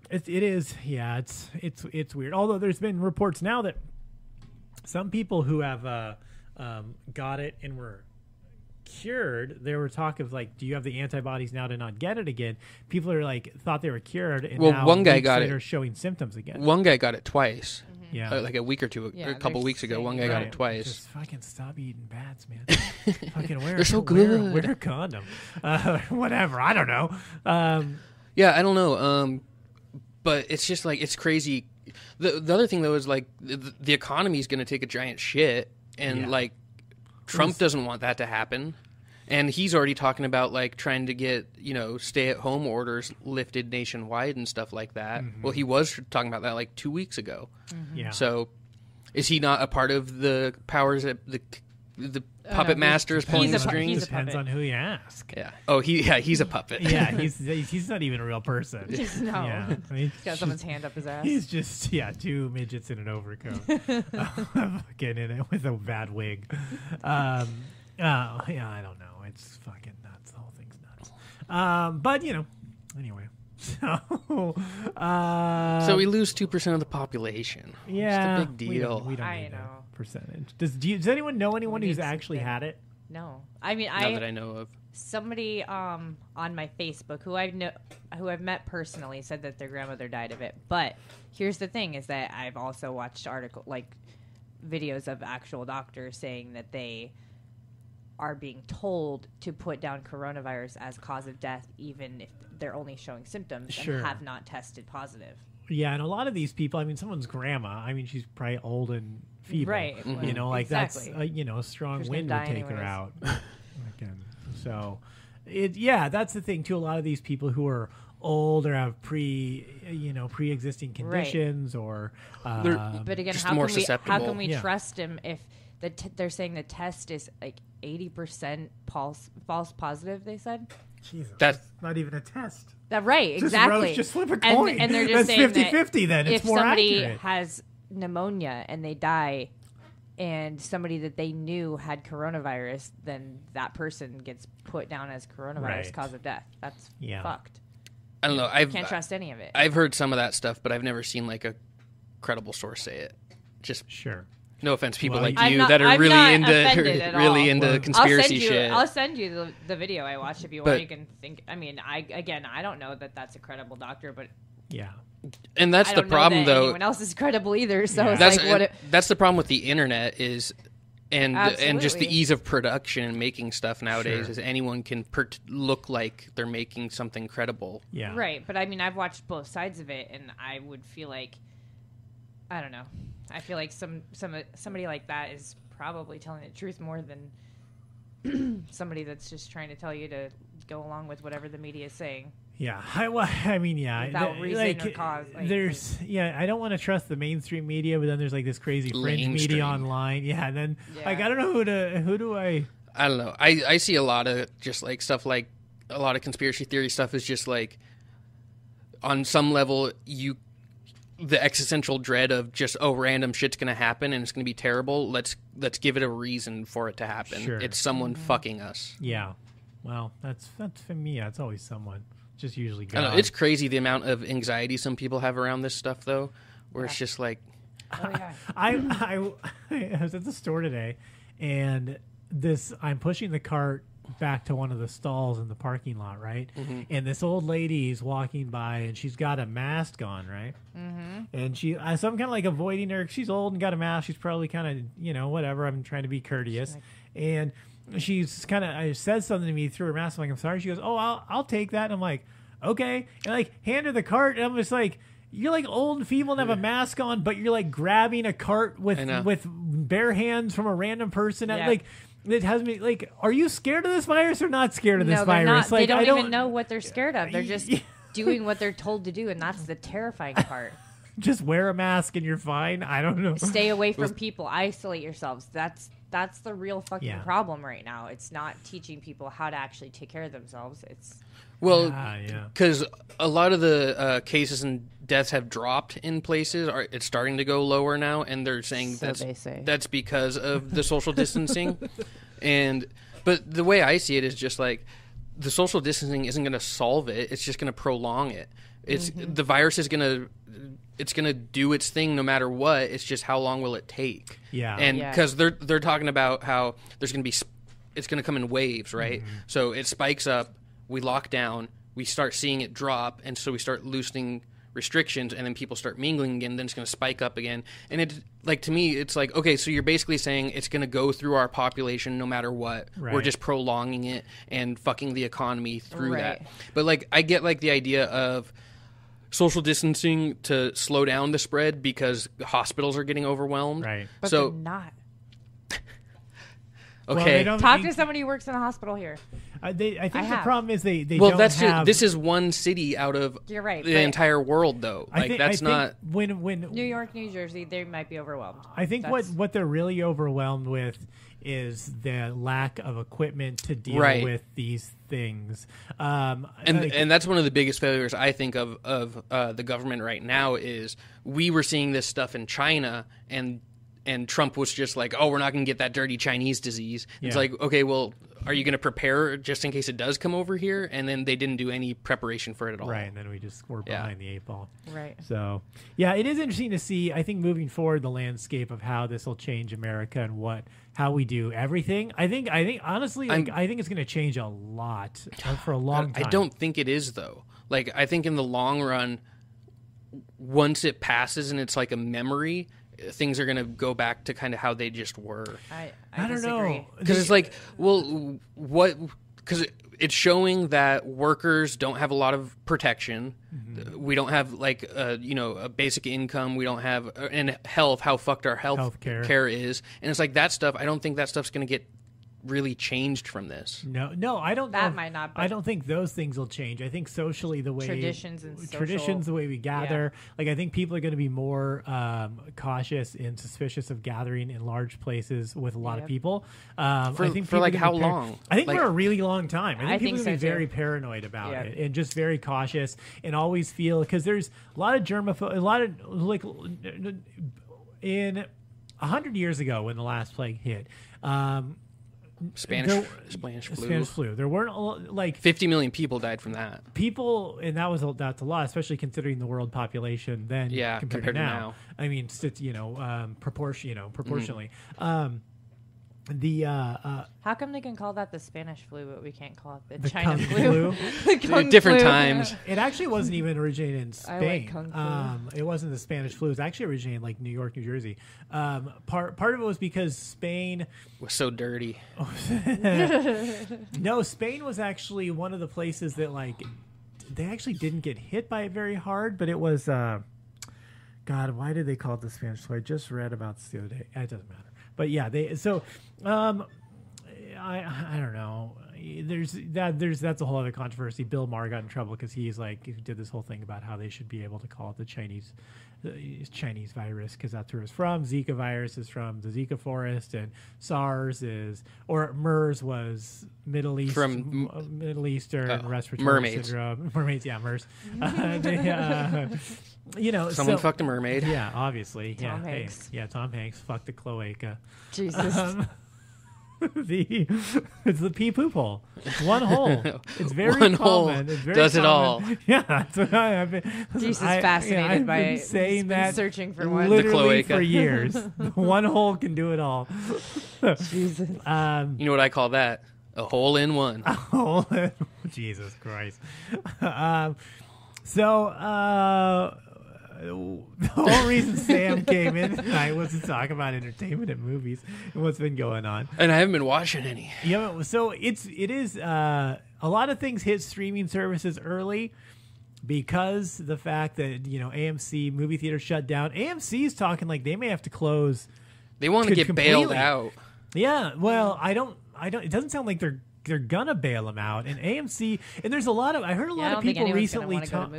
It is, yeah. It's weird. Although there's been reports now that some people who have got it and were cured, there were talk of like, do you have the antibodies now to not get it again? People are like thought they were cured, and now one guy got it. They're showing symptoms again. One guy got it twice. Yeah, like a week or two, a couple weeks ago. One guy got it twice. Just fucking stop eating bats, man. Fucking they're so good. Wear a condom. Whatever. I don't know. Yeah, I don't know. But it's just like it's crazy. the other thing though is like the economy is going to take a giant shit, and like Trump doesn't want that to happen. And he's already talking about like trying to get, stay-at-home orders lifted nationwide and stuff like that. Mm-hmm. Well, he was talking about that like 2 weeks ago. Mm-hmm. Yeah. So, is he not a part of the powers that the puppet master is pulling the strings? Depends on who you ask. Yeah. Oh, he's a puppet. Yeah, he's not even a real person. No. Yeah. He's got someone's hand up his ass. He's just two midgets in an overcoat, getting in it with a bad wig. I don't know. It's fucking nuts. The whole thing's nuts. But anyway. So we lose 2% of the population. Yeah, it's a big deal. We don't need a percentage. Does anyone know anyone who's actually had it? No, I mean, not that I know of. Somebody on my Facebook who I've met personally said that their grandmother died of it. But here's the thing: is that I've also watched videos of actual doctors saying that they are being told to put down coronavirus as cause of death, even if they're only showing symptoms and have not tested positive. Yeah, and a lot of these people, I mean, someone's grandma, she's probably old and feeble. Right. Mm-hmm. Exactly. That's, a strong wind would take her out. So, that's the thing, too. A lot of these people who are old or have pre-existing conditions or... but again, how can we trust him if... they're saying the test is like 80% false positive, they said. Jesus, that's not even a test. Right, exactly. Just flip a coin. And they're just saying 50-50 then. It's more accurate. If somebody has pneumonia and they die and somebody that they knew had coronavirus, then that person gets put down as coronavirus cause of death. That's fucked. I don't know. Can't trust any of it. I've heard some of that stuff, but I've never seen like a credible source say it. Just sure. No offense, people like you that are really into conspiracy shit. I'll send you the video I watched if you want. You can think. I mean, I don't know that that's a credible doctor, but yeah. And that's the problem, though. Anyone else is credible either. So it's that's the problem with the internet is, and just the ease of production and making stuff nowadays is anyone can look like they're making something credible. Yeah. Right, but I mean, I've watched both sides of it, and I would feel like, I don't know. I feel like somebody like that is probably telling the truth more than somebody that's just trying to tell you to go along with whatever the media is saying. Yeah, without reason or cause. I don't want to trust the mainstream media, but then there's like this crazy fringe media online. Yeah, and then I don't know who do I? I don't know. I see a lot of just like stuff like a lot of conspiracy theory stuff is just like on some level the existential dread of just random shit's gonna happen and it's gonna be terrible. Let's give it a reason for it to happen. Sure. It's someone fucking us. Yeah, well, that's for me. Yeah, it's always someone. Just usually God. I don't know, it's crazy the amount of anxiety some people have around this stuff, though, where it's just like. I was at the store today, and I'm pushing the cart back to one of the stalls in the parking lot, right? Mm-hmm. And this old lady is walking by, and she's got a mask on, right? Mm-hmm. And so I'm kind of like avoiding her. She's old and got a mask. She's probably kind of, whatever. I'm trying to be courteous. And she's kind of says something to me through her mask. I'm like, I'm sorry. She goes, oh, I'll take that. And I'm like, okay. And like hand her the cart. And I'm just like, you're like old and feeble and have a mask on, but you're like grabbing a cart with bare hands from a random person. Yeah. Like, it has me like, are you scared of this virus or not scared of this virus? Like, they don't even know what they're scared of. They're just doing what they're told to do, and that's the terrifying part. Just wear a mask and you're fine. I don't know. Stay away from people. Isolate yourselves. That's the real fucking problem right now. It's not teaching people how to actually take care of themselves. It's because a lot of the cases and deaths have dropped in places. It's starting to go lower now, and they're saying that's because of the social distancing. But the way I see it is just like the social distancing isn't going to solve it. It's just going to prolong it. It's the virus is going to do its thing no matter what. It's just how long will it take? Yeah, and because they're talking about how it's going to come in waves, right? Mm-hmm. So it spikes up. We lock down, we start seeing it drop, and so we start loosening restrictions, and then people start mingling again, then it's going to spike up again. And it, like, to me, it's like, okay, so you're basically saying it's going to go through our population no matter what. Right. We're just prolonging it and fucking the economy through that. But, like, I get, like, the idea of social distancing to slow down the spread because hospitals are getting overwhelmed. Right. But so they're not. Okay. Well, Talk to somebody who works in a hospital here. I think the have. problem is they well, don't that's have. this is one city out of You're right, the but- entire world, though. I Like think- that's I think not. when New York, New Jersey, they might be overwhelmed. I think That's- what they're really overwhelmed with is the lack of equipment to deal Right. with these things. And that's one of the biggest failures I think of the government right now is we were seeing this stuff in China and Trump was just like, oh, we're not going to get that dirty Chinese disease. It's Yeah. like, okay, well, are you going to prepare just in case it does come over here? And then they didn't do any preparation for it at all. Right, and then we just were behind the 8 ball. Right. So, yeah, it is interesting to see, I think, moving forward, the landscape of how this will change America and how we do everything. I think honestly, I think it's going to change a lot for a long time. I don't think it is, though. Like, I think in the long run, once it passes and it's like a memory, things are going to go back to kind of how they just were. I don't disagree. know. Because it's like, well, what? Because it's showing that workers don't have a lot of protection. Mm-hmm. We don't have like a basic income. We don't have and health. How fucked our health care is, and it's like that stuff. I don't think that stuff's going to get really changed from this. No, I don't. That might not. I don't think those things will change. I think socially, the way Traditions and social- the way we gather. Like I think people are going to be more cautious and suspicious of gathering in large places with a lot of people. I think For people like are how gonna be long? I think Like- for a really long time. I think people are going to be so, very too. paranoid about Yeah. it and just very cautious and always feel because there's a lot of germaphobe. A lot of like in 100 years ago when the last plague hit. Spanish flu. There weren't like 50 million people died from that. people, and that's a lot, especially considering the world population then. Yeah, compared to now. I mean, proportionally. How come they can call that the Spanish flu, but we can't call it the The China kung flu? The kung Different flu. times. It actually wasn't even originated in I like Spain. kung fu. It wasn't the Spanish flu. It was actually originated in like New York, New Jersey. Part of it was because Spain Was so dirty. No, Spain was actually one of the places that like they actually didn't get hit by it very hard, but it was God, why did they call it the Spanish flu? I just read about this the other day. It doesn't matter. But yeah, I don't know. That's a whole other controversy. Bill Maher got in trouble because he did this whole thing about how they should be able to call it the Chinese virus because that's where it's from. Zika virus is from the Zika forest, and MERS was Middle Eastern respiratory mermaids. syndrome. Mermaids, yeah, MERS. Someone fucked a mermaid. Yeah, obviously. Tom Hanks. Tom Hanks fucked a cloaca. Jesus. It's the pee poop hole. It's one hole. It's very One common. hole It's very does it all. Yeah, that's what I've been. Jesus I've fascinated by been it. saying He's been that searching for one. literally The cloaca. for years. One hole can do it all. Jesus. You know what I call that? A hole in one. Jesus Christ. The whole reason Sam came in tonight was to talk about entertainment and movies and what's been going on. And I haven't been watching any. Yeah, so it is a lot of things hit streaming services early because the fact that AMC movie theaters shut down. AMC is talking like they may have to close. They want to get bailed completely. out. Yeah, well, I don't. It doesn't sound like they're gonna bail them out. And AMC, and there's a lot of. I heard a lot of people recently talk.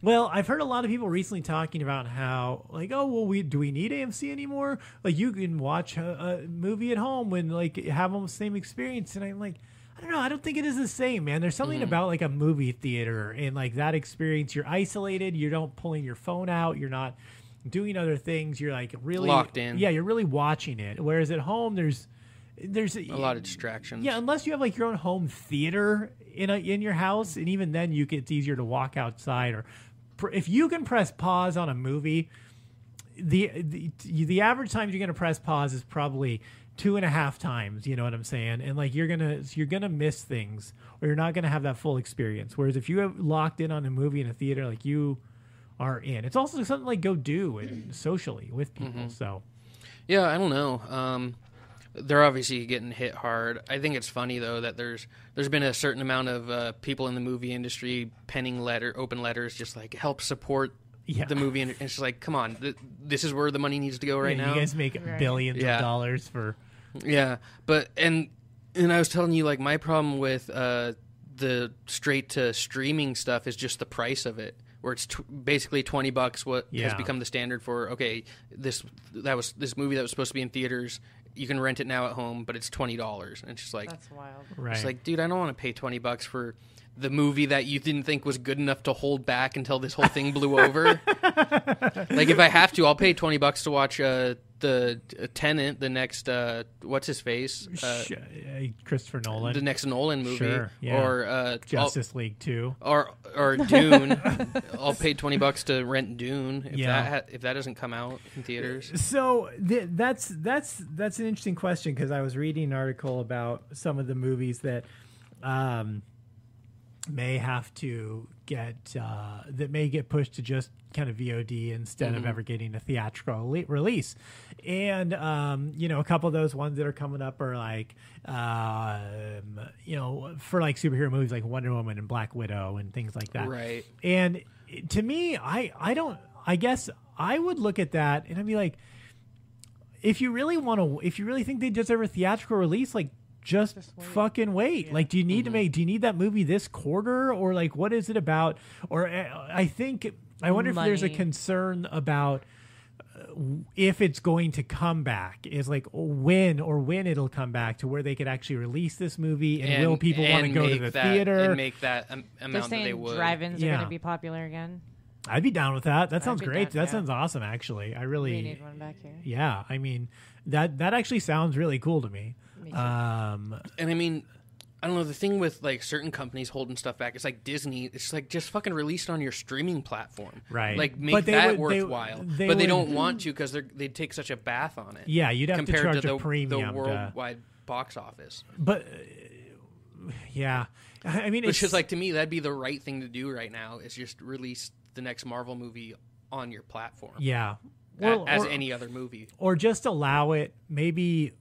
Well, I've heard a lot of people recently talking about how, like, do we need AMC anymore? Like, you can watch a movie at home when, like, have almost the same experience. And I'm like, I don't know. I don't think it is the same, man. There's something about, like, a movie theater and, like, that experience. You're isolated. You don't pulling your phone out. You're not doing other things. You're, like, really locked in. Yeah, you're really watching it. Whereas at home, there's a lot of distractions. Yeah, unless you have, like, your own home theater in your house. And even then, it's easier to walk outside or... If you can press pause on a movie, the average time you're gonna press pause is probably 2.5 times. You know what I'm saying? And like you're gonna miss things, or you're not gonna have that full experience. Whereas if you have locked in on a movie in a theater, like you are in, it's also something like go do and socially with people. So yeah, I don't know. they're obviously getting hit hard. I think it's funny though that there's been a certain amount of people in the movie industry penning open letters, just like help support the movie, and it's just like, come on, this is where the money needs to go right now. You guys make billions of dollars for. Yeah, but and I was telling you, like, my problem with the straight to streaming stuff is just the price of it, where it's basically $20. What has become the standard for this movie that was supposed to be in theaters, you can rent it now at home, but it's $20, and it's just like, that's wild. Right? It's like, dude, I don't want to pay $20 for the movie that you didn't think was good enough to hold back until this whole thing blew over. Like, if I have to, I'll pay $20 to watch the Tenet, the next what's his face, Christopher Nolan, the next Nolan movie, or Justice League 2, or Dune. I'll pay $20 to rent Dune if that doesn't come out in theaters. So that's an interesting question, because I was reading an article about some of the movies that may have to get that may get pushed to just kind of VOD instead of ever getting a theatrical release. And a couple of those ones that are coming up are like for like superhero movies like Wonder Woman and Black Widow and things like that. Right. And to me, I guess I would look at that and I'd be like, if you really think they deserve a theatrical release, like, just fucking wait. Yeah. Like, do you need that movie this quarter, or like, what is it about? Or I wonder if there's a concern about if it's going to come back, is like when it'll come back to where they could actually release this movie, and will people want to go to the theater and make that amount that they would. Drive-ins are going to be popular again. I'd be down with that. That sounds great. That sounds awesome, actually. We need one back here. Yeah, I mean, that actually sounds really cool to me. And I mean, I don't know, the thing with like certain companies holding stuff back, it's like Disney, it's like, just fucking release it on your streaming platform, right? Like, make that worthwhile. But they don't want to, because they'd take such a bath on it. Yeah, you'd have to charge a the premium worldwide box office. But yeah, I mean, it's just like, to me, that'd be the right thing to do right now, is just release the next Marvel movie on your platform. Yeah, as any other movie, or just allow it. Maybe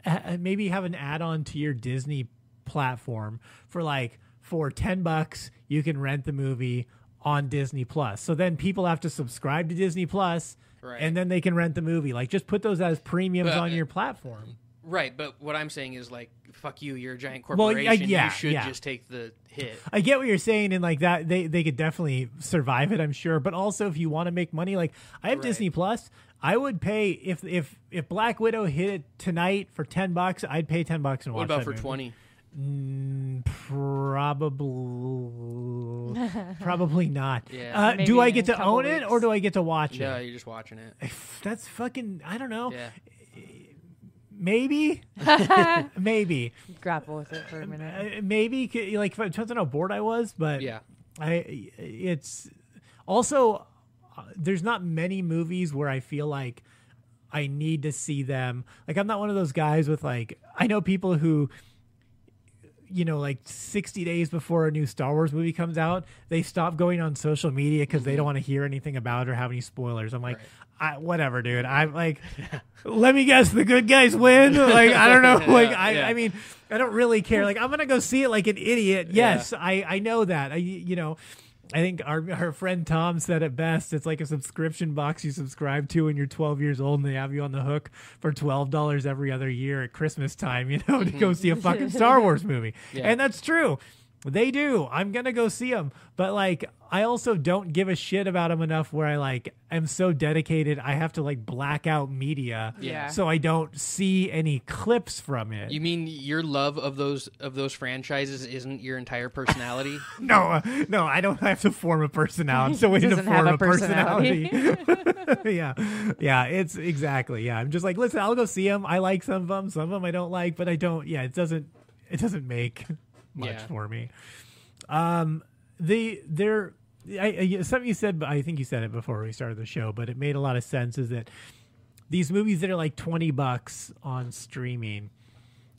have an add-on to your Disney platform for $10 you can rent the movie on Disney Plus. So then people have to subscribe to Disney Plus, right, and then they can rent the movie. Like, just put those as premiums on your platform. Right, but what I'm saying is, like, fuck you, you're a giant corporation. Well, you should just take the hit. I get what you're saying, and like that, they could definitely survive it, I'm sure. But also, if you want to make money, like, I have Disney Plus, I would pay if Black Widow hit it tonight for $10, I'd pay $10 and watch that. What about for movie. 20? Probably not. Yeah. Do I get to own it, or do I get to watch it? No, you're just watching it. That's fucking, I don't know. Yeah. Maybe. Maybe. Grapple with it for a minute. Maybe, like, it depends on how bored I was, but yeah. It's also, there's not many movies where I feel like I need to see them. Like, I'm not one of those guys with, like, I know people who, like 60 days before a new Star Wars movie comes out, they stop going on social media because they don't want to hear anything about it or have any spoilers. I'm like, whatever, dude. I'm like, let me guess, the good guys win. Like, I don't know. Like, I mean, I don't really care. Like, I'm gonna go see it like an idiot. Yes, I know that. I think our friend Tom said it best. It's like a subscription box you subscribe to when you're 12 years old, and they have you on the hook for $12 every other year at Christmas time, to go see a fucking Star Wars movie. Yeah. And that's true. They do. I'm going to go see them. But, like, I also don't give a shit about them enough where I, like, am so dedicated I have to, like, black out media so I don't see any clips from it. You mean your love of those franchises isn't your entire personality? No, I don't have to form a personality. I'm still waiting to form a personality. Yeah, it's exactly. Yeah, I'm just like, listen, I'll go see them. I like some of them I don't like, but I don't. Yeah, it doesn't make much for me. Something you said, but I think you said it before we started the show, but it made a lot of sense, is that these movies that are like $20 on streaming,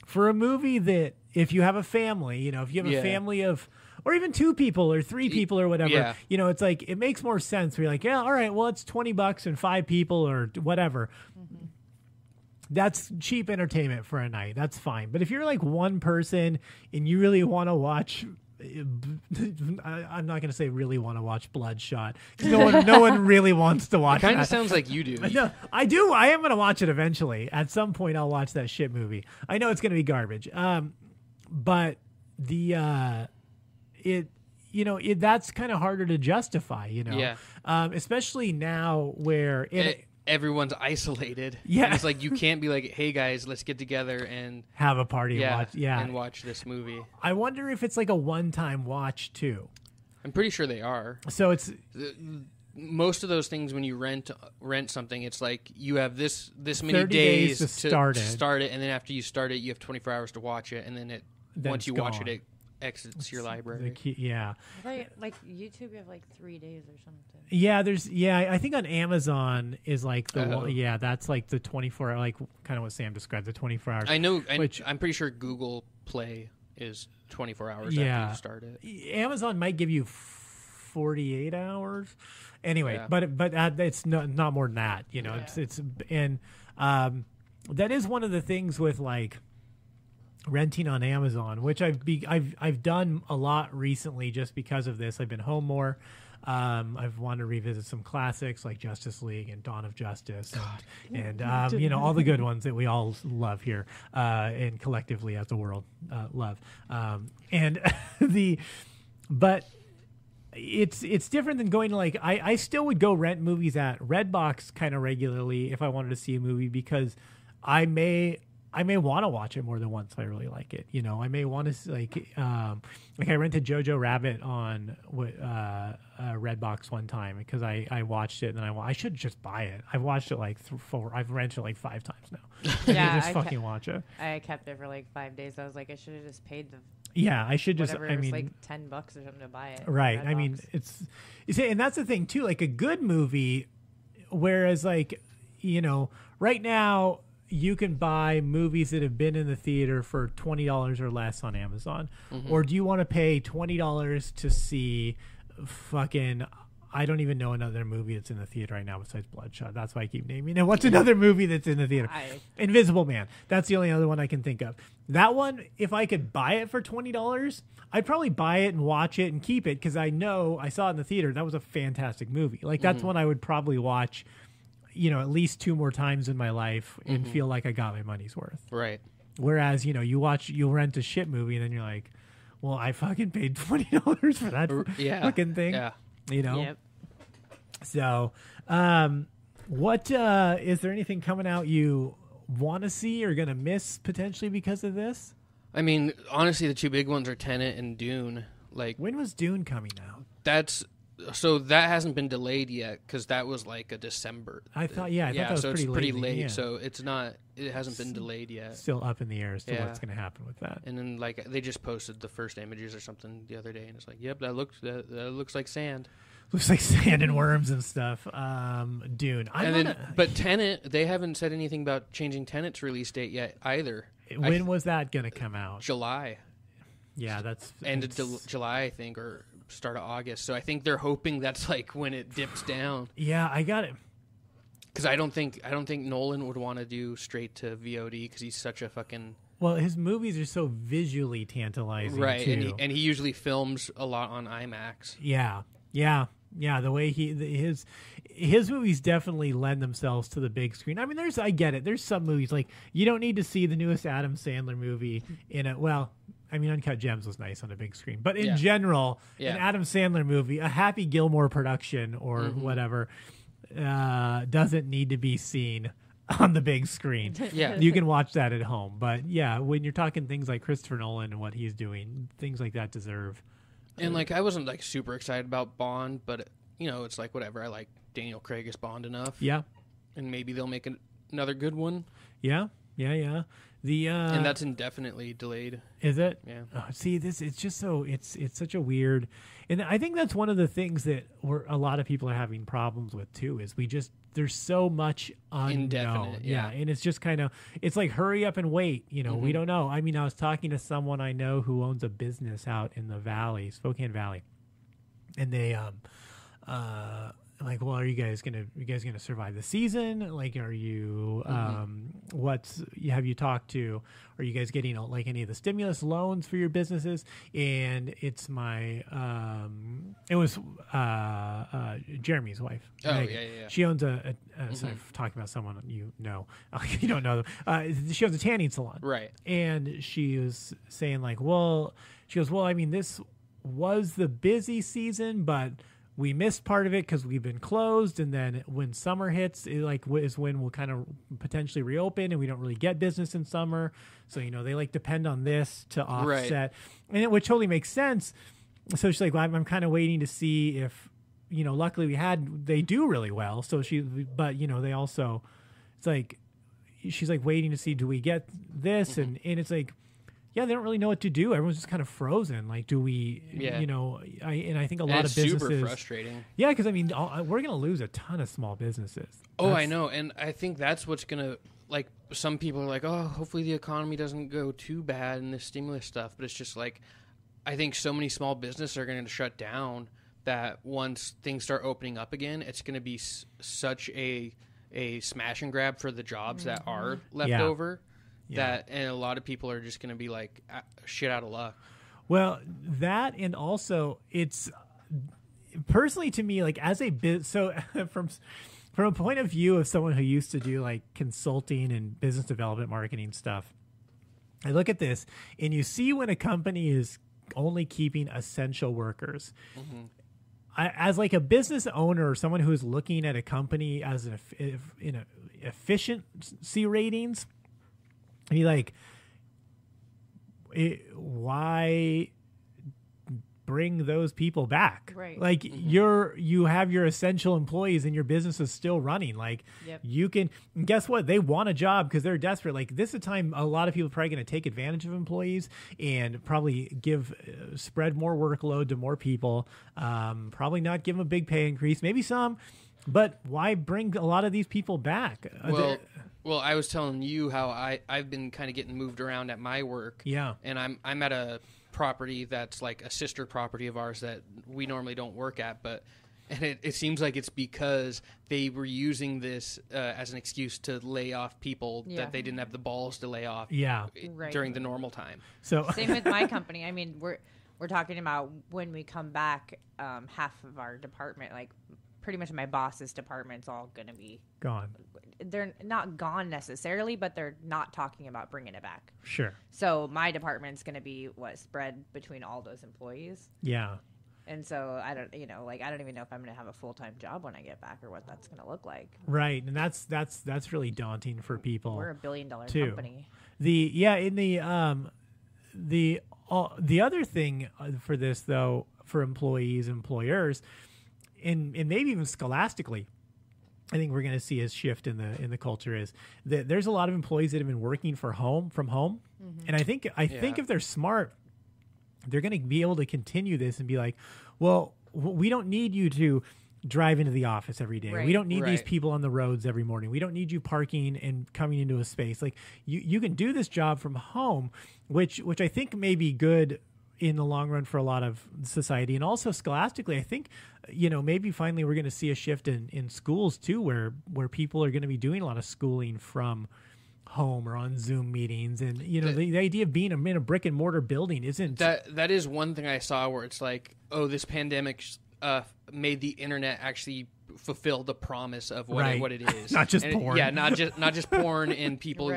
for a movie that, if you have a family, if you have a family of, or even 2 people or 3 people or whatever, it's like, it makes more sense. We're like, yeah, all right, well, it's $20 and 5 people or whatever. Mm-hmm. that's cheap entertainment for a night. That's fine. But if you're like one person and you really want to watch, I'm not going to say really want to watch Bloodshot. No one really wants to watch. It kind of sounds like you do. No, I do. I am going to watch it eventually. At some point, I'll watch that shit movie. I know it's going to be garbage. But that's kind of harder to justify. Yeah. Especially now where everyone's isolated. Yeah. And it's like you can't be like, hey guys, let's get together and have a party and watch this movie. I wonder if it's like a one-time watch too. I'm pretty sure they are. So it's most of those things when you rent something, it's like you have this many 30 days to start it, and then after you start it, you have 24 hours to watch it, and then once you watch it exits your library. Like YouTube, you have like 3 days or something. Yeah, I think on Amazon is like that's like the 24 hour, like kind of what Sam described, the 24 hours. I know, I'm pretty sure Google Play is 24 hours after you start it. Amazon might give you 48 hours. Anyway, but it's not more than that, you know. That is one of the things with like renting on Amazon, which I've done a lot recently just because of this. I've been home more. I've wanted to revisit some classics like Justice League and Dawn of Justice and all the good ones that we all love here and collectively as a world love. But it's different than going to like I still would go rent movies at Redbox kind of regularly if I wanted to see a movie because I may want to watch it more than once if I really like it. You know, I may want to like I rented Jojo Rabbit on Redbox one time because I watched it and then I should just buy it. I've watched it like I've rented it like 5 times now. Yeah, just fucking watch it. I kept it for like 5 days. I was like, I should have just paid the. Yeah, I should just. Whatever, like $10 or something to buy it. Right. I mean, and that's the thing too. Like a good movie, whereas like right now. You can buy movies that have been in the theater for $20 or less on Amazon. Mm-hmm. Or do you want to pay $20 to see fucking... I don't even know another movie that's in the theater right now besides Bloodshot. That's why I keep naming it. What's another movie that's in the theater? Invisible Man. That's the only other one I can think of. That one, if I could buy it for $20, I'd probably buy it and watch it and keep it because I know I saw it in the theater. That was a fantastic movie. Like that's one I would probably watch... at least 2 more times in my life and feel like I got my money's worth. Right. Whereas, you'll rent a shit movie and then you're like, well, I fucking paid $20 for that fucking thing. Yeah. Yep. So, what is there anything coming out you want to see or going to miss potentially because of this? I mean, honestly, the 2 big ones are Tenet and Dune. Like, when was Dune coming out? So that hasn't been delayed yet because that was like a December. I thought that was so pretty it's pretty late. Yeah. So it's not. It hasn't been delayed yet. Still up in the air as to what's going to happen with that. And then like they just posted the first images or something the other day, and it's like, yep, that looks like sand. Looks like sand and worms and stuff. Dune. But Tenet, they haven't said anything about changing Tenet's release date yet either. When was that going to come out? July. Yeah, that's end of July, I think, or start of August. So I think they're hoping that's like when it dips down. Yeah, I got it. Because I don't think Nolan would want to do straight to VOD because he's such a fucking. Well, his movies are so visually tantalizing, right? Too. And he usually films a lot on IMAX. Yeah. The way his movies definitely lend themselves to the big screen. I mean, I get it. There's some movies like you don't need to see the newest Adam Sandler movie in a Uncut Gems was nice on a big screen, but in general, an Adam Sandler movie, a Happy Gilmore production or whatever, doesn't need to be seen on the big screen. Yeah, you can watch that at home. But yeah, when you're talking things like Christopher Nolan and what he's doing, things like that deserve. And like I wasn't like super excited about Bond, but it's like whatever. I like Daniel Craig as Bond enough. Yeah, and maybe they'll make another good one. Yeah. And that's indefinitely delayed. Is it? Yeah. See, it's just so it's such a weird, and I think that's one of the things that a lot of people are having problems with too. Is there's so much unknown. Indefinite. Yeah. And it's just kind of it's like hurry up and wait. We don't know. I mean, I was talking to someone I know who owns a business out in the valley, Spokane Valley, and they like, well, are you guys gonna survive the season? Like, are you have you talked to? Are you guys getting like any of the stimulus loans for your businesses? And it's my it was Jeremy's wife. Oh, Megan. yeah. She owns a so I'm talking about someone you know. You don't know them. She owns a tanning salon. Right. And she was saying like, well, she goes, well, I mean, this was the busy season, but we missed part of it because we've been closed. And then when summer hits, is when we'll kind of potentially reopen, and we don't really get business in summer. So, they like depend on this to offset, and which totally makes sense. So she's like, well, I'm kind of waiting to see if, luckily they do really well. So but they also, it's like, she's like waiting to see, do we get this? And it's like, yeah, they don't really know what to do. Everyone's just kind of frozen. Like, do we, I think a lot of businesses. Super frustrating. Yeah, because, I mean, we're going to lose a ton of small businesses. I know. And I think that's what's going to, like, some people are like, oh, hopefully the economy doesn't go too bad in this stimulus stuff. But it's just like, I think so many small businesses are going to shut down that once things start opening up again, it's going to be such a smash and grab for the jobs that are left over. And a lot of people are just going to be like shit out of luck. Well, that, and also it's personally to me, like, as a so from a point of view of someone who used to do like consulting and business development marketing stuff, I look at this and you see when a company is only keeping essential workers. As like a business owner or someone who is looking at a company as in efficiency ratings, be like, why bring those people back? Right. Like, you have your essential employees and your business is still running. Like, you can, guess what? They want a job because they're desperate. Like, this is a time a lot of people are probably going to take advantage of employees and probably spread more workload to more people. Probably not give them a big pay increase, maybe some, but why bring a lot of these people back? Well, I was telling you how I've been kind of getting moved around at my work. Yeah. And I'm at a property that's like a sister property of ours that we normally don't work at, and it seems like it's because they were using this as an excuse to lay off people that they didn't have the balls to lay off during the normal time. So same with my company. I mean, we're talking about when we come back, half of our department, like pretty much my boss's department's all going to be gone. They're not gone necessarily, but they're not talking about bringing it back. Sure. So my department's going to be spread between all those employees. Yeah. And so I don't even know if I'm going to have a full-time job when I get back or what that's going to look like. Right. And that's really daunting for people. We're $1 billion company. The other thing for this though, for employees, employers, and maybe even scholastically, I think we're going to see a shift in the culture is that there's a lot of employees that have been working from home. And I think if they're smart, they're going to be able to continue this and be like, well, we don't need you to drive into the office every day. Right. We don't need these people on the roads every morning. We don't need you parking and coming into a space. Like you can do this job from home, which I think may be good in the long run for a lot of society. And also scholastically, I think, maybe finally we're going to see a shift in schools too, where people are going to be doing a lot of schooling from home or on Zoom meetings. And, the idea of being in a brick and mortar building isn't... That is one thing I saw where it's like, oh, this pandemic made the internet actually fulfill the promise of what it is. Not just porn. Yeah, not just porn and people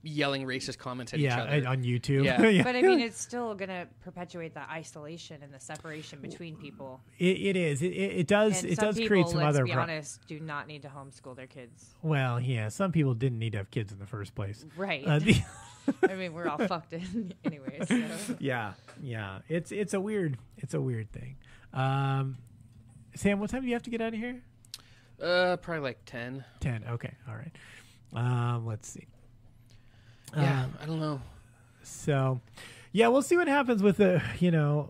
yelling racist comments at each other. On YouTube. Yeah. But I mean, it's still going to perpetuate the isolation and the separation between people. It is. It does. And it does people, create some other. Let's be honest, do not need to homeschool their kids. Well, yeah, some people didn't need to have kids in the first place. Right. I mean, we're all fucked in anyways. So. Yeah. It's a weird thing. Sam, what time do you have to get out of here? Probably like 10. 10. Okay. All right. Let's see. Yeah, I don't know. So, yeah, we'll see what happens with the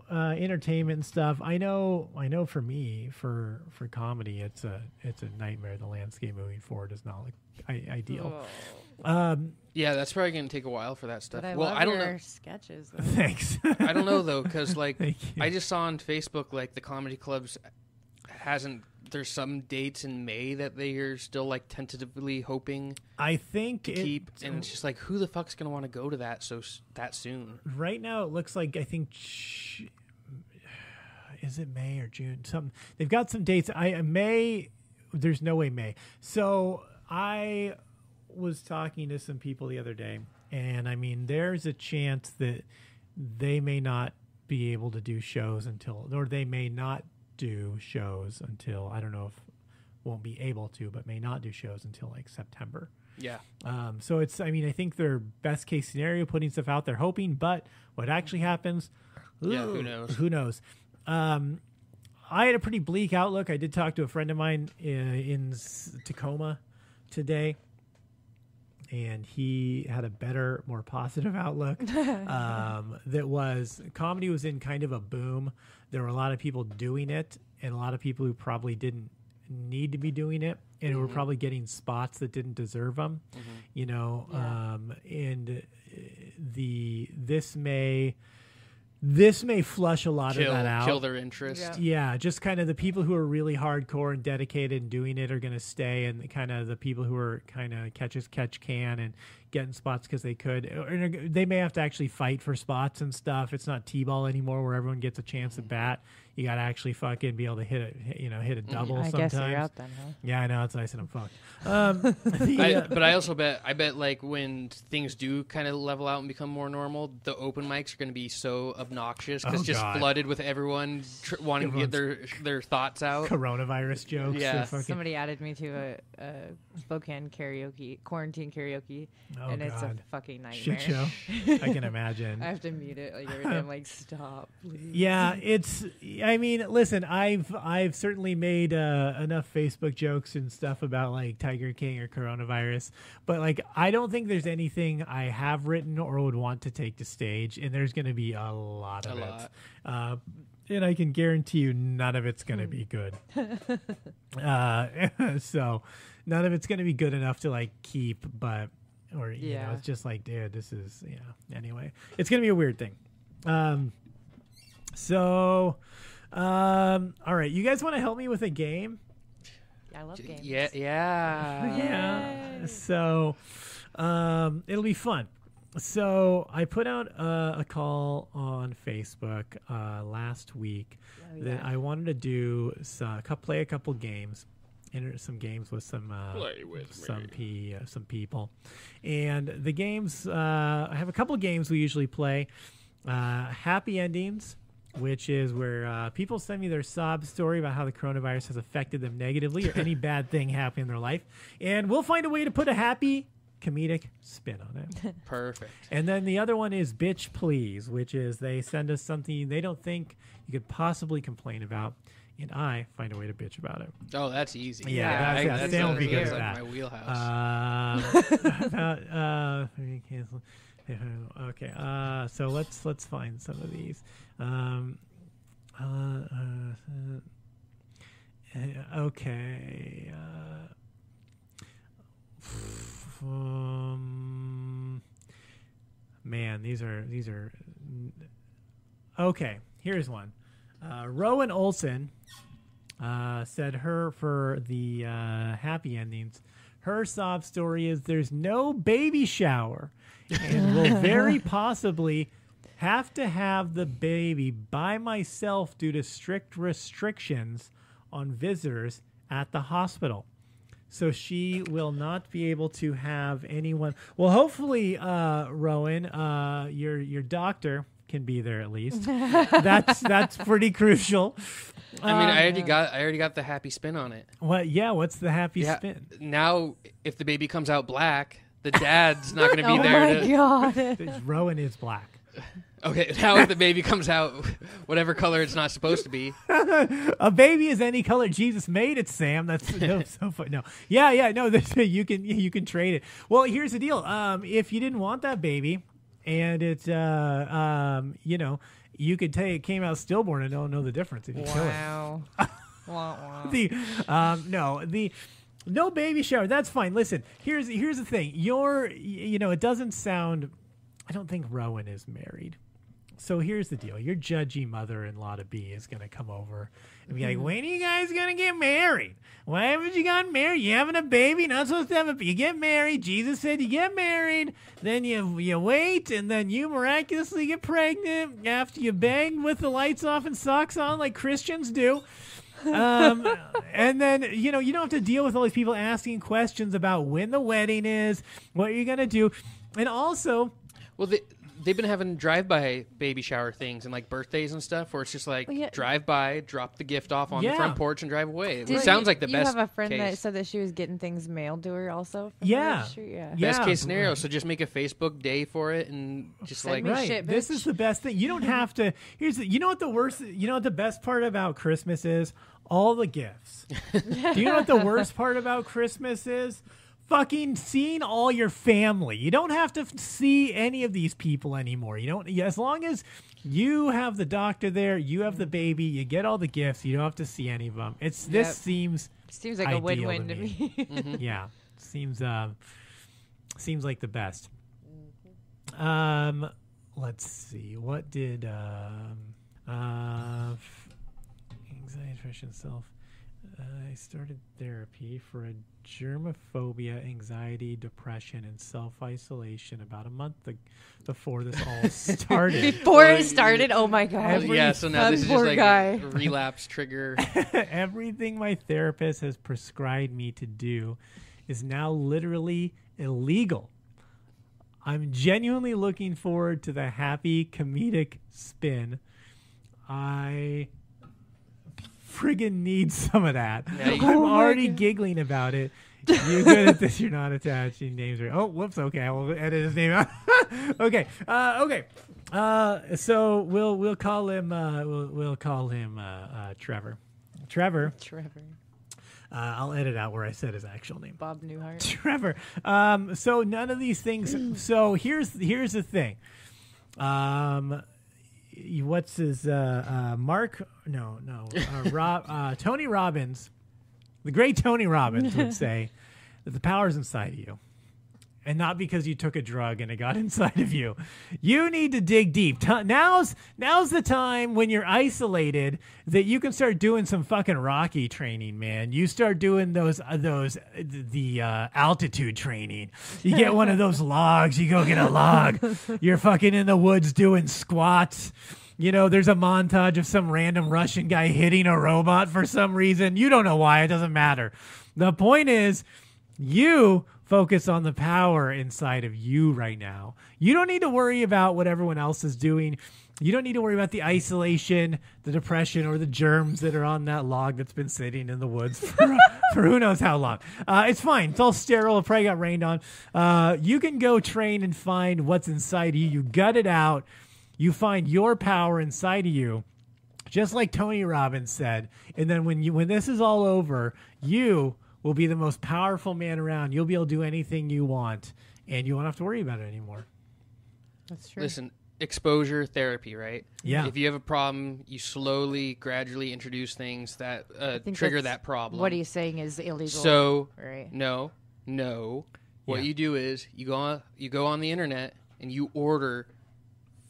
entertainment and stuff. I know. For me, for comedy, it's a nightmare. The landscape moving forward is not ideal. Oh. Yeah, that's probably going to take a while for that stuff. But I don't your know. sketches. Though. Thanks. I don't know though, because like I just saw on Facebook like the comedy clubs hasn't there's some dates in May that they are still like tentatively hoping. I think to keep, and it's just like, who the fuck's gonna want to go to that that soon? Right now, it looks like is it May or June? They've got some dates. May. There's no way May. So I was talking to some people the other day, and I mean, there's a chance that they may not be able to do shows or they may not do shows until, I don't know if won't be able to, but may not do shows until like September. Yeah. So it's, I mean, I think their best case scenario, putting stuff out there, hoping, but what actually happens, who knows? Who knows? I had a pretty bleak outlook. I did talk to a friend of mine in Tacoma today, and he had a better, more positive outlook. That was, comedy was in kind of a boom. There were a lot of people doing it, and a lot of people who probably didn't need to be doing it, and who were probably getting spots that didn't deserve them. You know, and this may flush a lot of that out. Kill their interest. Yeah, just kind of the people who are really hardcore and dedicated and doing it are going to stay, and kind of the people who are kind of catch can and getting spots because they could. Or they may have to actually fight for spots and stuff. It's not T-ball anymore where everyone gets a chance at bat. You got to actually fucking be able to hit a double sometimes. I guess you're out then, huh? Yeah, I know. It's nice and I'm fucked. But I also bet like when things do kind of level out and become more normal, the open mics are going to be so obnoxious because flooded with everyone wanting to get their thoughts out. Coronavirus jokes. Yeah. Somebody added me to a Spokane quarantine karaoke, and it's a fucking nightmare. Shit show. I can imagine. I have to mute it like every time. I'm like, stop, please. Yeah, it's. I mean, listen, I've certainly made enough Facebook jokes and stuff about like Tiger King or coronavirus, but like I don't think there's anything I have written or would want to take to stage, and there's going to be a lot of it. And I can guarantee you none of it's going to be good. So none of it's going to be good enough to like keep, but you know, it's just like, dude, this is Anyway, it's going to be a weird thing. So, all right, you guys want to help me with a game? Yeah, I love games. Yeah. So, it'll be fun. So I put out a call on Facebook last week that I wanted to do play a couple games, enter some games with some people, and the games I have a couple games we usually play. Happy endings, which is where people send me their sob story about how the coronavirus has affected them negatively or any bad thing happening in their life, and we'll find a way to put a happy comedic spin on it. Perfect. And then the other one is Bitch Please, which is they send us something they don't think you could possibly complain about, and I find a way to bitch about it. Oh, that's easy. Yeah, Sam will be good at like that. My wheelhouse. Okay, so let's find some of these. Okay. Man, these are okay. Here's one. Rowan Olson said her for the happy endings. Her sob story is there's no baby shower, and will very possibly have to have the baby by myself due to strict restrictions on visitors at the hospital. So she will not be able to have anyone. Well, hopefully, Rowan, your doctor can be there at least. That's pretty crucial. I mean, I already got the happy spin on it. What? Yeah. What's the happy spin? Now, if the baby comes out black, the dad's not going to be there. Oh my God. Rowan is black. Okay, now if the baby comes out whatever color it's not supposed to be. A baby is any color Jesus made it, Sam. That's so funny. No. Yeah, no, you can trade it. Well, here's the deal. If you didn't want that baby and it's you could tell it came out stillborn and don't know the difference if you kill it. Wow. No baby shower. That's fine. Listen, here's the thing. It doesn't sound. I don't think Rowan is married. So here's the deal. Your judgy mother-in-law to be is going to come over and be like, when are you guys going to get married? Why haven't you gotten married? You having a baby? Not supposed to have a baby. You get married. Jesus said you get married. Then you wait, and then you miraculously get pregnant after you bang with the lights off and socks on like Christians do. And then, you don't have to deal with all these people asking questions about when the wedding is, what you're going to do. And also... Well, they've been having drive-by baby shower things and like birthdays and stuff where it's just like drive by, drop the gift off on the front porch and drive away. It sounds like the best case. You have a friend that said that she was getting things mailed to her also? Yeah. Best case scenario. So just make a Facebook day for it and just Send me shit, This is the best thing. You don't have to. You know what the best part about Christmas is? All the gifts. Do you know what the worst part about Christmas is? Fucking seeing all your family. You don't have to see any of these people anymore. You don't. As long as you have the doctor there, you have the baby, you get all the gifts. You don't have to see any of them. This seems like a win-win to me. Mm-hmm. Yeah, seems like the best. Let's see. What did anxiety, depression, self. I started therapy for a germophobia, anxiety, depression, and self-isolation about a month before this all started. Before it started? Oh, my God. So now this is just like a relapse trigger. Everything my therapist has prescribed me to do is now literally illegal. I'm genuinely looking forward to the happy comedic spin. I friggin' need some of that. I'm already giggling about it. You're good at this. You're not attaching names. Oh, whoops. Okay, I will edit his name out. Okay. So we'll call him Trevor. Trevor. I'll edit out where I said his actual name. Bob Newhart. Trevor. So none of these things. So here's the thing. What's his Mark? No. Tony Robbins, the great Tony Robbins would say that the power's inside of you, and not because you took a drug and it got inside of you. You need to dig deep. Now's the time when you're isolated that you can start doing some fucking Rocky training, man. You start doing the altitude training. You get one of those logs. You go get a log. You're fucking in the woods doing squats. There's a montage of some random Russian guy hitting a robot for some reason. You don't know why. It doesn't matter. The point is, you focus on the power inside of you right now. You don't need to worry about what everyone else is doing. You don't need to worry about the isolation, the depression, or the germs that are on that log that's been sitting in the woods for who knows how long. It's fine. It's all sterile. It probably got rained on. You can go train and find what's inside of you. You gut it out. You find your power inside of you, just like Tony Robbins said. And then when this is all over, you will be the most powerful man around. You'll be able to do anything you want, and you won't have to worry about it anymore. That's true. Listen, exposure therapy, right? Yeah. If you have a problem, you slowly, gradually introduce things that trigger that problem. What he's saying is illegal. So, right? No. What you do is you go on the internet and you order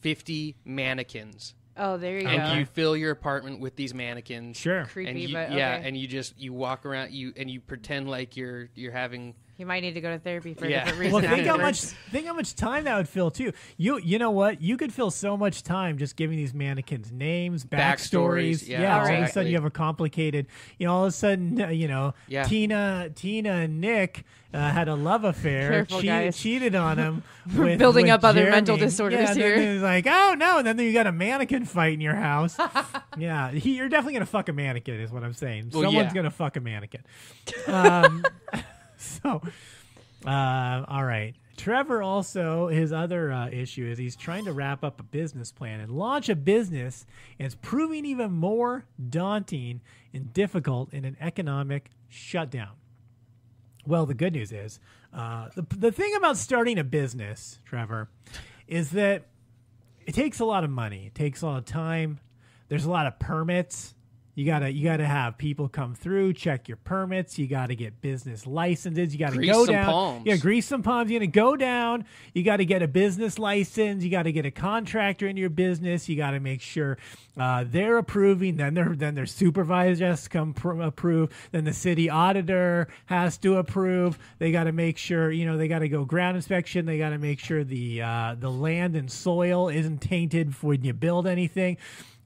50 mannequins. Oh, there you go. And you fill your apartment with these mannequins. Sure. Creepy, and but okay. and you walk around and you pretend like you're having. You might need to go to therapy for a different reason. Well, think how much time that would fill too. You know what? You could fill so much time just giving these mannequins names, backstories. Yeah, all exactly. of a sudden you have a complicated. All of a sudden, Tina and Nick had a love affair. Careful, guys. Cheated on him. We're building up other Jeremy. mental disorders here. Then it's like, oh no, and then you got a mannequin fight in your house. Yeah, you're definitely gonna fuck a mannequin, is what I'm saying. Well, Someone's gonna fuck a mannequin. So, all right. Trevor also, his other issue is he's trying to wrap up a business plan and launch a business, and it's proving even more daunting and difficult in an economic shutdown. Well, the good news is the thing about starting a business, Trevor, is that it takes a lot of money. It takes a lot of time. There's a lot of permits. You gotta have people come through, check your permits. You gotta get business licenses. You gotta Grease go some down. palms. Yeah, grease some palms. You're gonna go down. You gotta get a business license. You gotta get a contractor in your business. You gotta make sure they're approving. Then their supervisor has to come approve. Then the city auditor has to approve. They gotta make sure they gotta go ground inspection. They gotta make sure the land and soil isn't tainted when you build anything.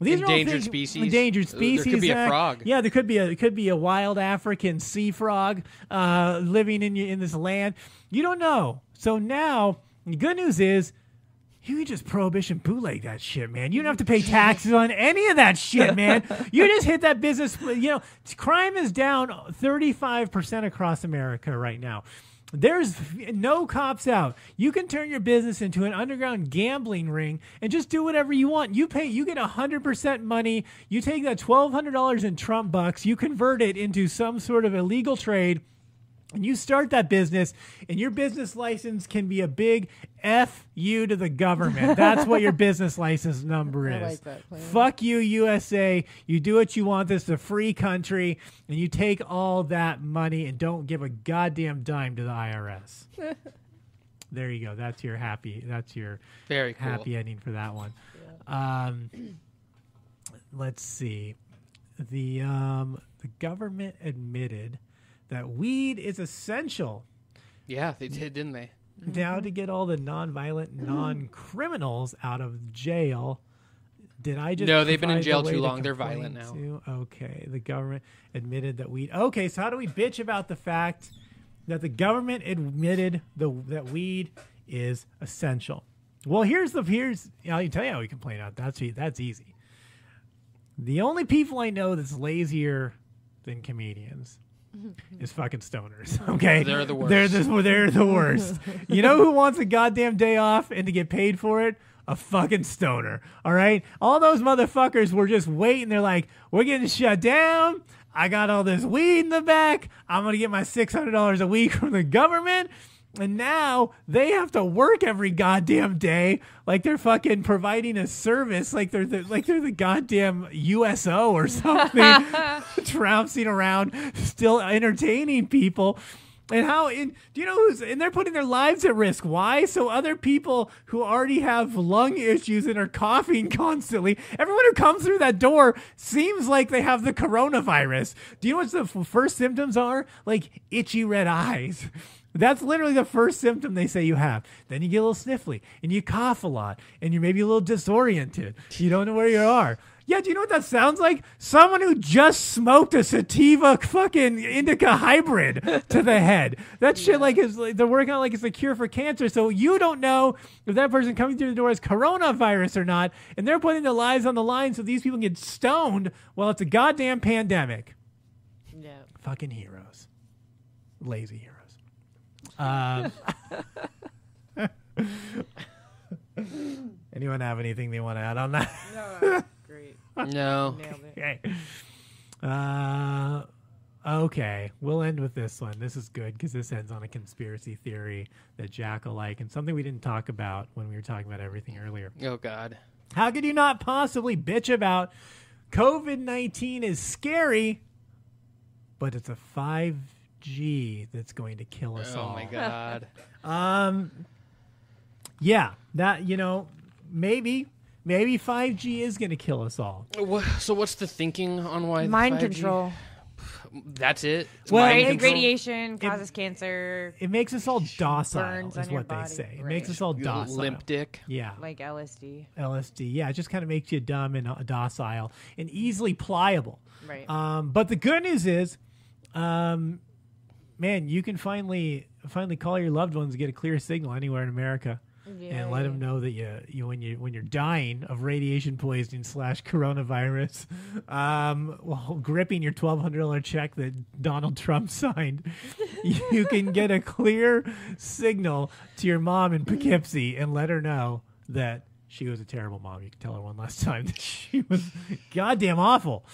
These endangered species. Endangered species. There could be a frog. Yeah, there could be a wild African sea frog living in this land. You don't know. So now the good news is you can just prohibition bootleg that shit, man. You don't have to pay taxes on any of that shit, man. You just hit that business. Crime is down 35% across America right now. There's no cops out. You can turn your business into an underground gambling ring and just do whatever you want. You get 100% money. You take that $1,200 in Trump bucks, you convert it into some sort of illegal trade, and you start that business, and your business license can be a big F you to the government. That's what your business license number is. I like that plan. Fuck you, USA. You do what you want. This is a free country, and you take all that money and don't give a goddamn dime to the IRS. There you go. That's your very cool. happy ending for that one. Yeah. Let's see. The government admitted that weed is essential. Yeah, they did, didn't they? Now to get all the non-violent non-criminals out of jail. Did I just No, they've been in provide jail the way too to long. They're violent complain now. to? Okay, the government admitted that weed. Okay, so how do we bitch about the fact that the government admitted that weed is essential? Well, here's I'll tell you how we complain out. That's easy. The only people I know that's lazier than comedians is fucking stoners. Okay, They're the worst. They're the worst. You know who wants a goddamn day off and to get paid for it? A fucking stoner. All right, all those motherfuckers were just waiting. They're like, we're getting shut down. I got all this weed in the back. I'm gonna get my $600 a week from the government. And now they have to work every goddamn day, like they're fucking providing a service, like they're the goddamn USO or something, trouncing around, still entertaining people. And do you know and they're putting their lives at risk. Why? So other people who already have lung issues and are coughing constantly, everyone who comes through that door seems like they have the coronavirus. Do you know what the first symptoms are? Like itchy red eyes. That's literally the first symptom they say you have. Then you get a little sniffly and you cough a lot and you're maybe a little disoriented. You don't know where you are. Yeah, do you know what that sounds like? Someone who just smoked a sativa fucking indica hybrid to the head. That shit they're working on like it's a cure for cancer. So you don't know if that person coming through the door has coronavirus or not. And they're putting their lives on the line so these people get stoned while it's a goddamn pandemic. Yeah. Fucking heroes. Lazy heroes. Anyone have anything they want to add on that? No, great. No. Nailed it. Okay. Okay. We'll end with this one. This is good because this ends on a conspiracy theory that Jack will like and something we didn't talk about when we were talking about everything earlier. Oh, God. How could you not possibly bitch about COVID-19 is scary, but it's a 5G that's going to kill us all? Oh, my God. Yeah, that, maybe 5G is going to kill us all. So what's the thinking on why Mind 5G? control. That's it? It's Well, mind control? Radiation causes cancer. It makes us all docile, Burns is on your what they body. say. It Right. makes us all You little docile. limp dick. Yeah. Like LSD. LSD. Yeah, it just kind of makes you dumb and docile and easily pliable. Right. But the good news is, man, you can finally call your loved ones and get a clear signal anywhere in America. And let them know that you when you're dying of radiation poisoning / coronavirus, while gripping your $1,200 check that Donald Trump signed, you can get a clear signal to your mom in Poughkeepsie and let her know that she was a terrible mom. You can tell her one last time that she was goddamn awful.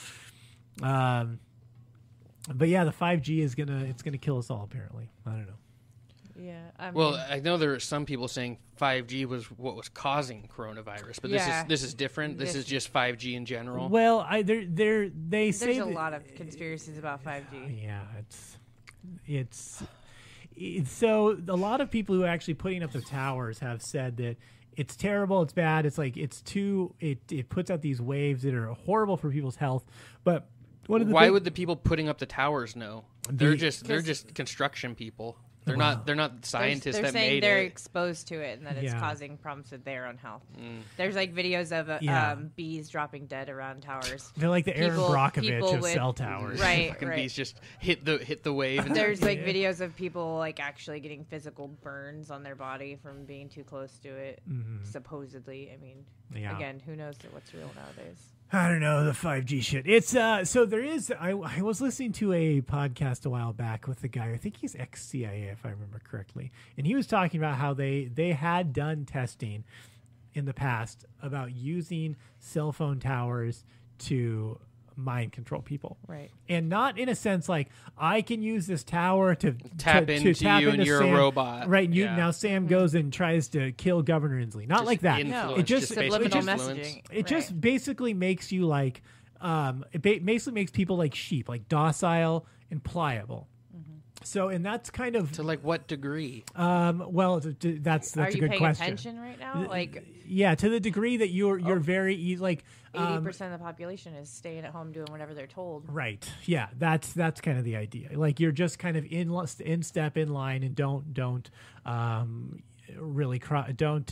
But yeah, the 5G is gonna kill us all. Apparently, I don't know. Yeah. Well, I know there are some people saying 5G was what was causing coronavirus, but this is different. This is just 5G in general. Well, they say there's a lot of conspiracies about 5G. Yeah, it's so a lot of people who are actually putting up the towers have said that it's terrible, it's bad, it's like it puts out these waves that are horrible for people's health. But why would the people putting up the towers know? They're just construction people. They're not scientists they're that saying made they're it. exposed to it and that it's causing problems with their own health. There's like videos of bees dropping dead around towers. They're like the Aaron Brockovich of cell towers. Right. Bees just hit the wave. And there's like videos of people like actually getting physical burns on their body from being too close to it. Supposedly, I mean, again, who knows what's real nowadays? I don't know, the 5G shit. It's so there is. I was listening to a podcast a while back with the guy. I think he's ex-CIA, if I remember correctly, and he was talking about how they had done testing in the past about using cell phone towers to mind control people, right? And not in a sense like I can use this tower to tap into you and you're Sam, a robot, right? And now Sam goes and tries to kill Governor Inslee. Not just like that. No, it just subliminal messaging. It just basically makes you like basically makes people like sheep, like docile and pliable. So, and that's kind of to like what degree? Well, that's a good question. Are you paying attention right now? Like, yeah, to the degree that you're very easy. Like 80% of the population is staying at home doing whatever they're told. Right. Yeah, that's kind of the idea. Like you're just kind of in step, in line, and don't really don't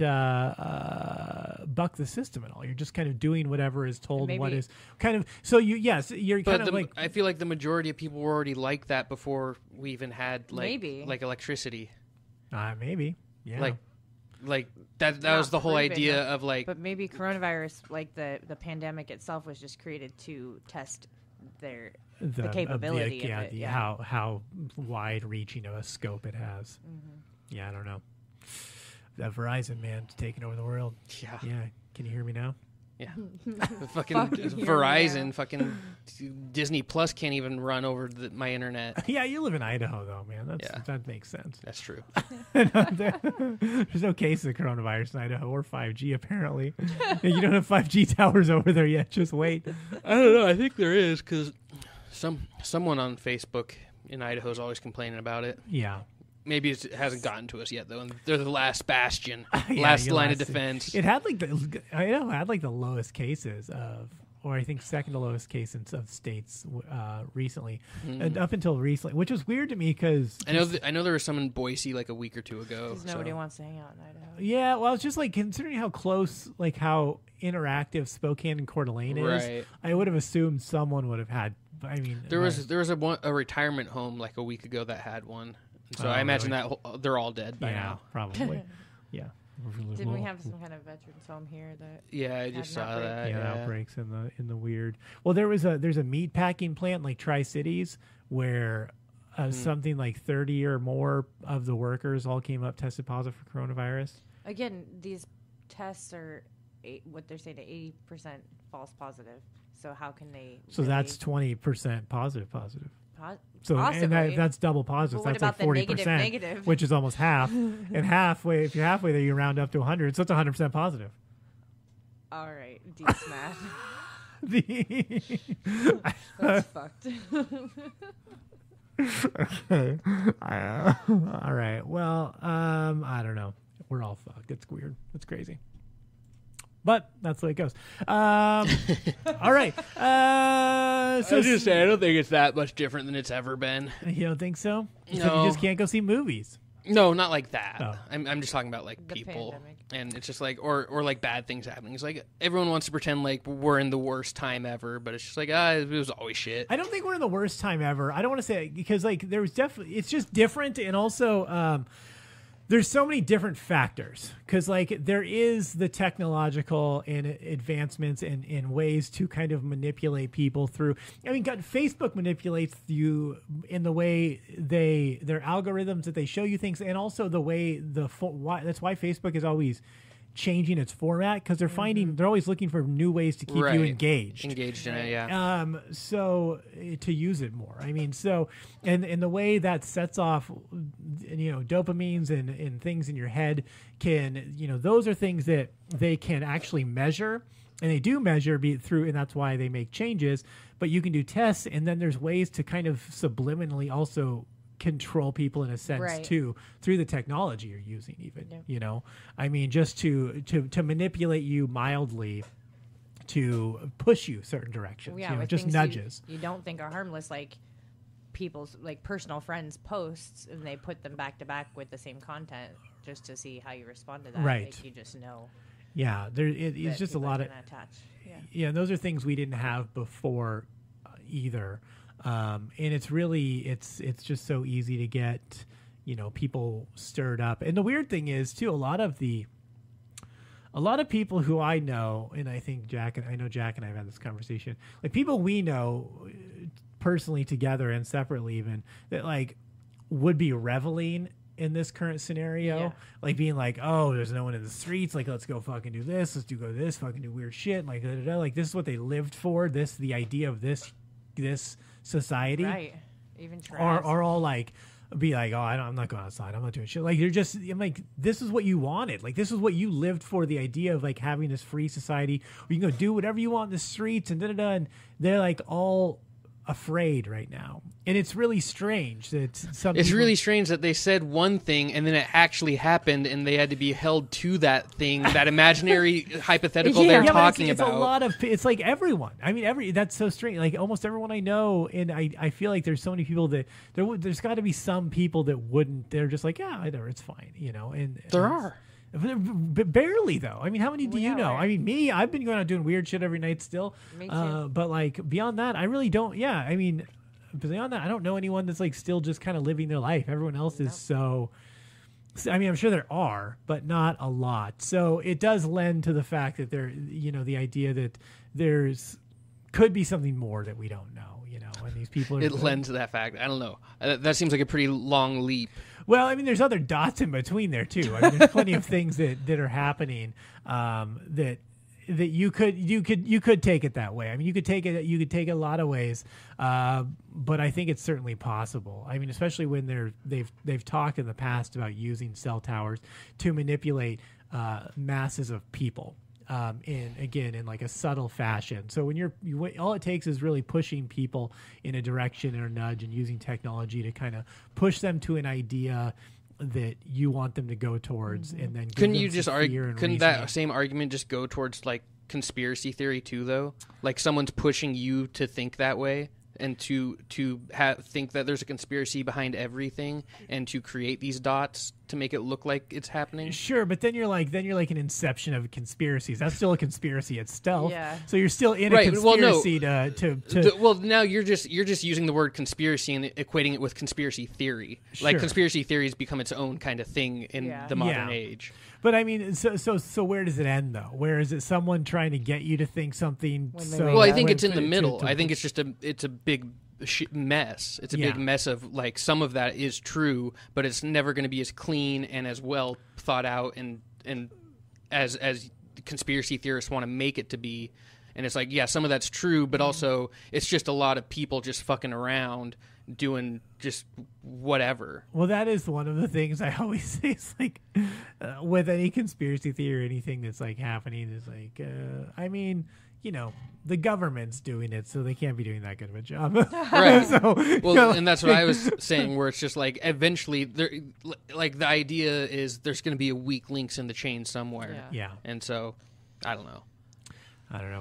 buck the system at all. You're just kind of doing whatever is told. What is kind of so you're kind of like. I feel like the majority of people were already like that before we even had like electricity. Maybe. Yeah. Like that was the whole idea of like. But maybe coronavirus, like the pandemic itself, was just created to test the capability of it. How wide reaching of a scope it has. Yeah, I don't know. That Verizon man's taking over the world. Yeah. Can you hear me now? Yeah. Fucking Verizon, fucking Disney Plus can't even run over my internet. Yeah, you live in Idaho though, man. That makes sense. That's true. There's no case of coronavirus in Idaho or 5G apparently. You don't have 5G towers over there yet. Just wait. I don't know. I think there is because someone on Facebook in Idaho is always complaining about it. Yeah. Maybe it hasn't gotten to us yet, though. And they're the last bastion, last line of defense. It had like the lowest cases or I think second to lowest cases of states recently, and up until recently, which was weird to me because I know there was some in Boise like a week or two ago. Because nobody wants to hang out in Idaho. Yeah, well, it's just like considering how close, like how interactive Spokane and Coeur d'Alene is. I would have assumed someone would have had. I mean, there was a retirement home like a week ago that had one. So I imagine that they're all dead by now. Probably. Yeah. Didn't we have some kind of veterans home here that? Yeah, I just saw that. Yeah, outbreaks in the weird. Well, there's a meat packing plant like Tri-Cities where something like 30 or more of the workers all came up tested positive for coronavirus. Again, these tests are what they're saying 80% false positive. So how can they? So that's 20% positive. So possibly. And that's double positive. Well, that's like 40%, negative? Which is almost half. And if you're halfway there, you round up to 100. So it's 100% positive. All right, Deece math. That's fucked. Okay. All right. Well, I don't know. We're all fucked. It's weird. It's crazy. But that's the way it goes. All right. So I just say I don't think it's that much different than it's ever been. You don't think so? No. You just can't go see movies. No, not like that. Oh. I'm just talking about like The people, pandemic. and it's just like or like bad things happening. It's like everyone wants to pretend like we're in the worst time ever, but it's just like it was always shit. I don't think we're in the worst time ever. I don't want to say it because like there was definitely it's just different, and also there's so many different factors because like there is the technological and advancements and ways to kind of manipulate people through. I mean, Facebook manipulates you in the way their algorithms that they show you things, and also the way that's why Facebook is always changing its format because they're finding they're always looking for new ways to keep you engaged in it. Yeah. So to use it more. I mean, so and the way that sets off, dopamines and things in your head can, those are things that they can actually measure. And they do measure through, and that's why they make changes. But you can do tests, and then there's ways to kind of subliminally also control people in a sense too, through the technology you're using. Even I mean, just to manipulate you mildly, to push you certain directions. Just nudges. You don't think are harmless, like people's like personal friends' posts, and they put them back to back with the same content just to see how you respond to that. Right. Like, you just know. Yeah, it's just a lot of those are things we didn't have before either, and it's really it's just so easy to get people stirred up. And the weird thing is too, a lot of people who I know, and I think Jack and I have had this conversation, like people we know personally together and separately even, that like would be reveling in this current scenario, like being like, oh, there's no one in the streets, like let's go fucking do this, let's go this, fucking do weird shit, like like this is what they lived for, the idea of this society, right? Even are all like be like, oh, I'm not going outside, I'm not doing shit, like I'm like, this is what you wanted, like this is what you lived for, the idea of like having this free society where you can go do whatever you want in the streets and and they're like all afraid right now. And it's really strange that really strange that they said one thing and then it actually happened and they had to be held to that thing, that imamery hypothetical they're talking it's about. A lot of, it's like everyone. I mean, that's so strange. Like almost everyone I know, and I feel like there's so many people that there's got to be some people that wouldn't. They're just like, yeah, whatever, it's fine, And there are. But barely though. I mean, how many do you know? Right. I mean, me, I've been going out doing weird shit every night still. Me too. But like beyond that, I really don't. Yeah, I mean, beyond that, I don't know anyone that's like still just kind of living their life. Everyone else is so. I mean, I'm sure there are, but not a lot. So it does lend to the fact that the idea that could be something more that we don't know. And these people are. It lends to that fact. I don't know. That seems like a pretty long leap. Well, I mean, there's other dots in between there too. I mean, there's plenty of things that are happening that you could take it that way. I mean, you could take it a lot of ways, but I think it's certainly possible. I mean, especially when they've talked in the past about using cell towers to manipulate masses of people. In like a subtle fashion. So when all it takes is really pushing people in a direction or a nudge and using technology to kind of push them to an idea that you want them to go towards, and then couldn't you just argue? Couldn't that same argument just go towards like conspiracy theory too, though? Like someone's pushing you to think that way and to think that there's a conspiracy behind everything and to create these dots to make it look like it's happening. Sure, but then you're like an inception of conspiracies. That's still a conspiracy itself. Yeah. So you're still in a conspiracy Well, now you're just using the word conspiracy and equating it with conspiracy theory. Sure. Like conspiracy theory has become its own kind of thing in the modern age. But I mean, so where does it end though? Where is it someone trying to get you to think something? Well, I think it's in the middle. I think it's just a big mess. It's a big mess of like some of that is true, but it's never going to be as clean and as well thought out and as conspiracy theorists want to make it to be. And it's like, yeah, some of that's true, but also it's just a lot of people just fucking around doing just whatever. Well, that is one of the things I always say. It's like with any conspiracy theory or anything that's like happening is like, I mean, the government's doing it, so they can't be doing that good of a job. Right. And that's what I was saying, where it's just like eventually, like the idea is there's going to be a weak links in the chain somewhere. Yeah. And so, I don't know.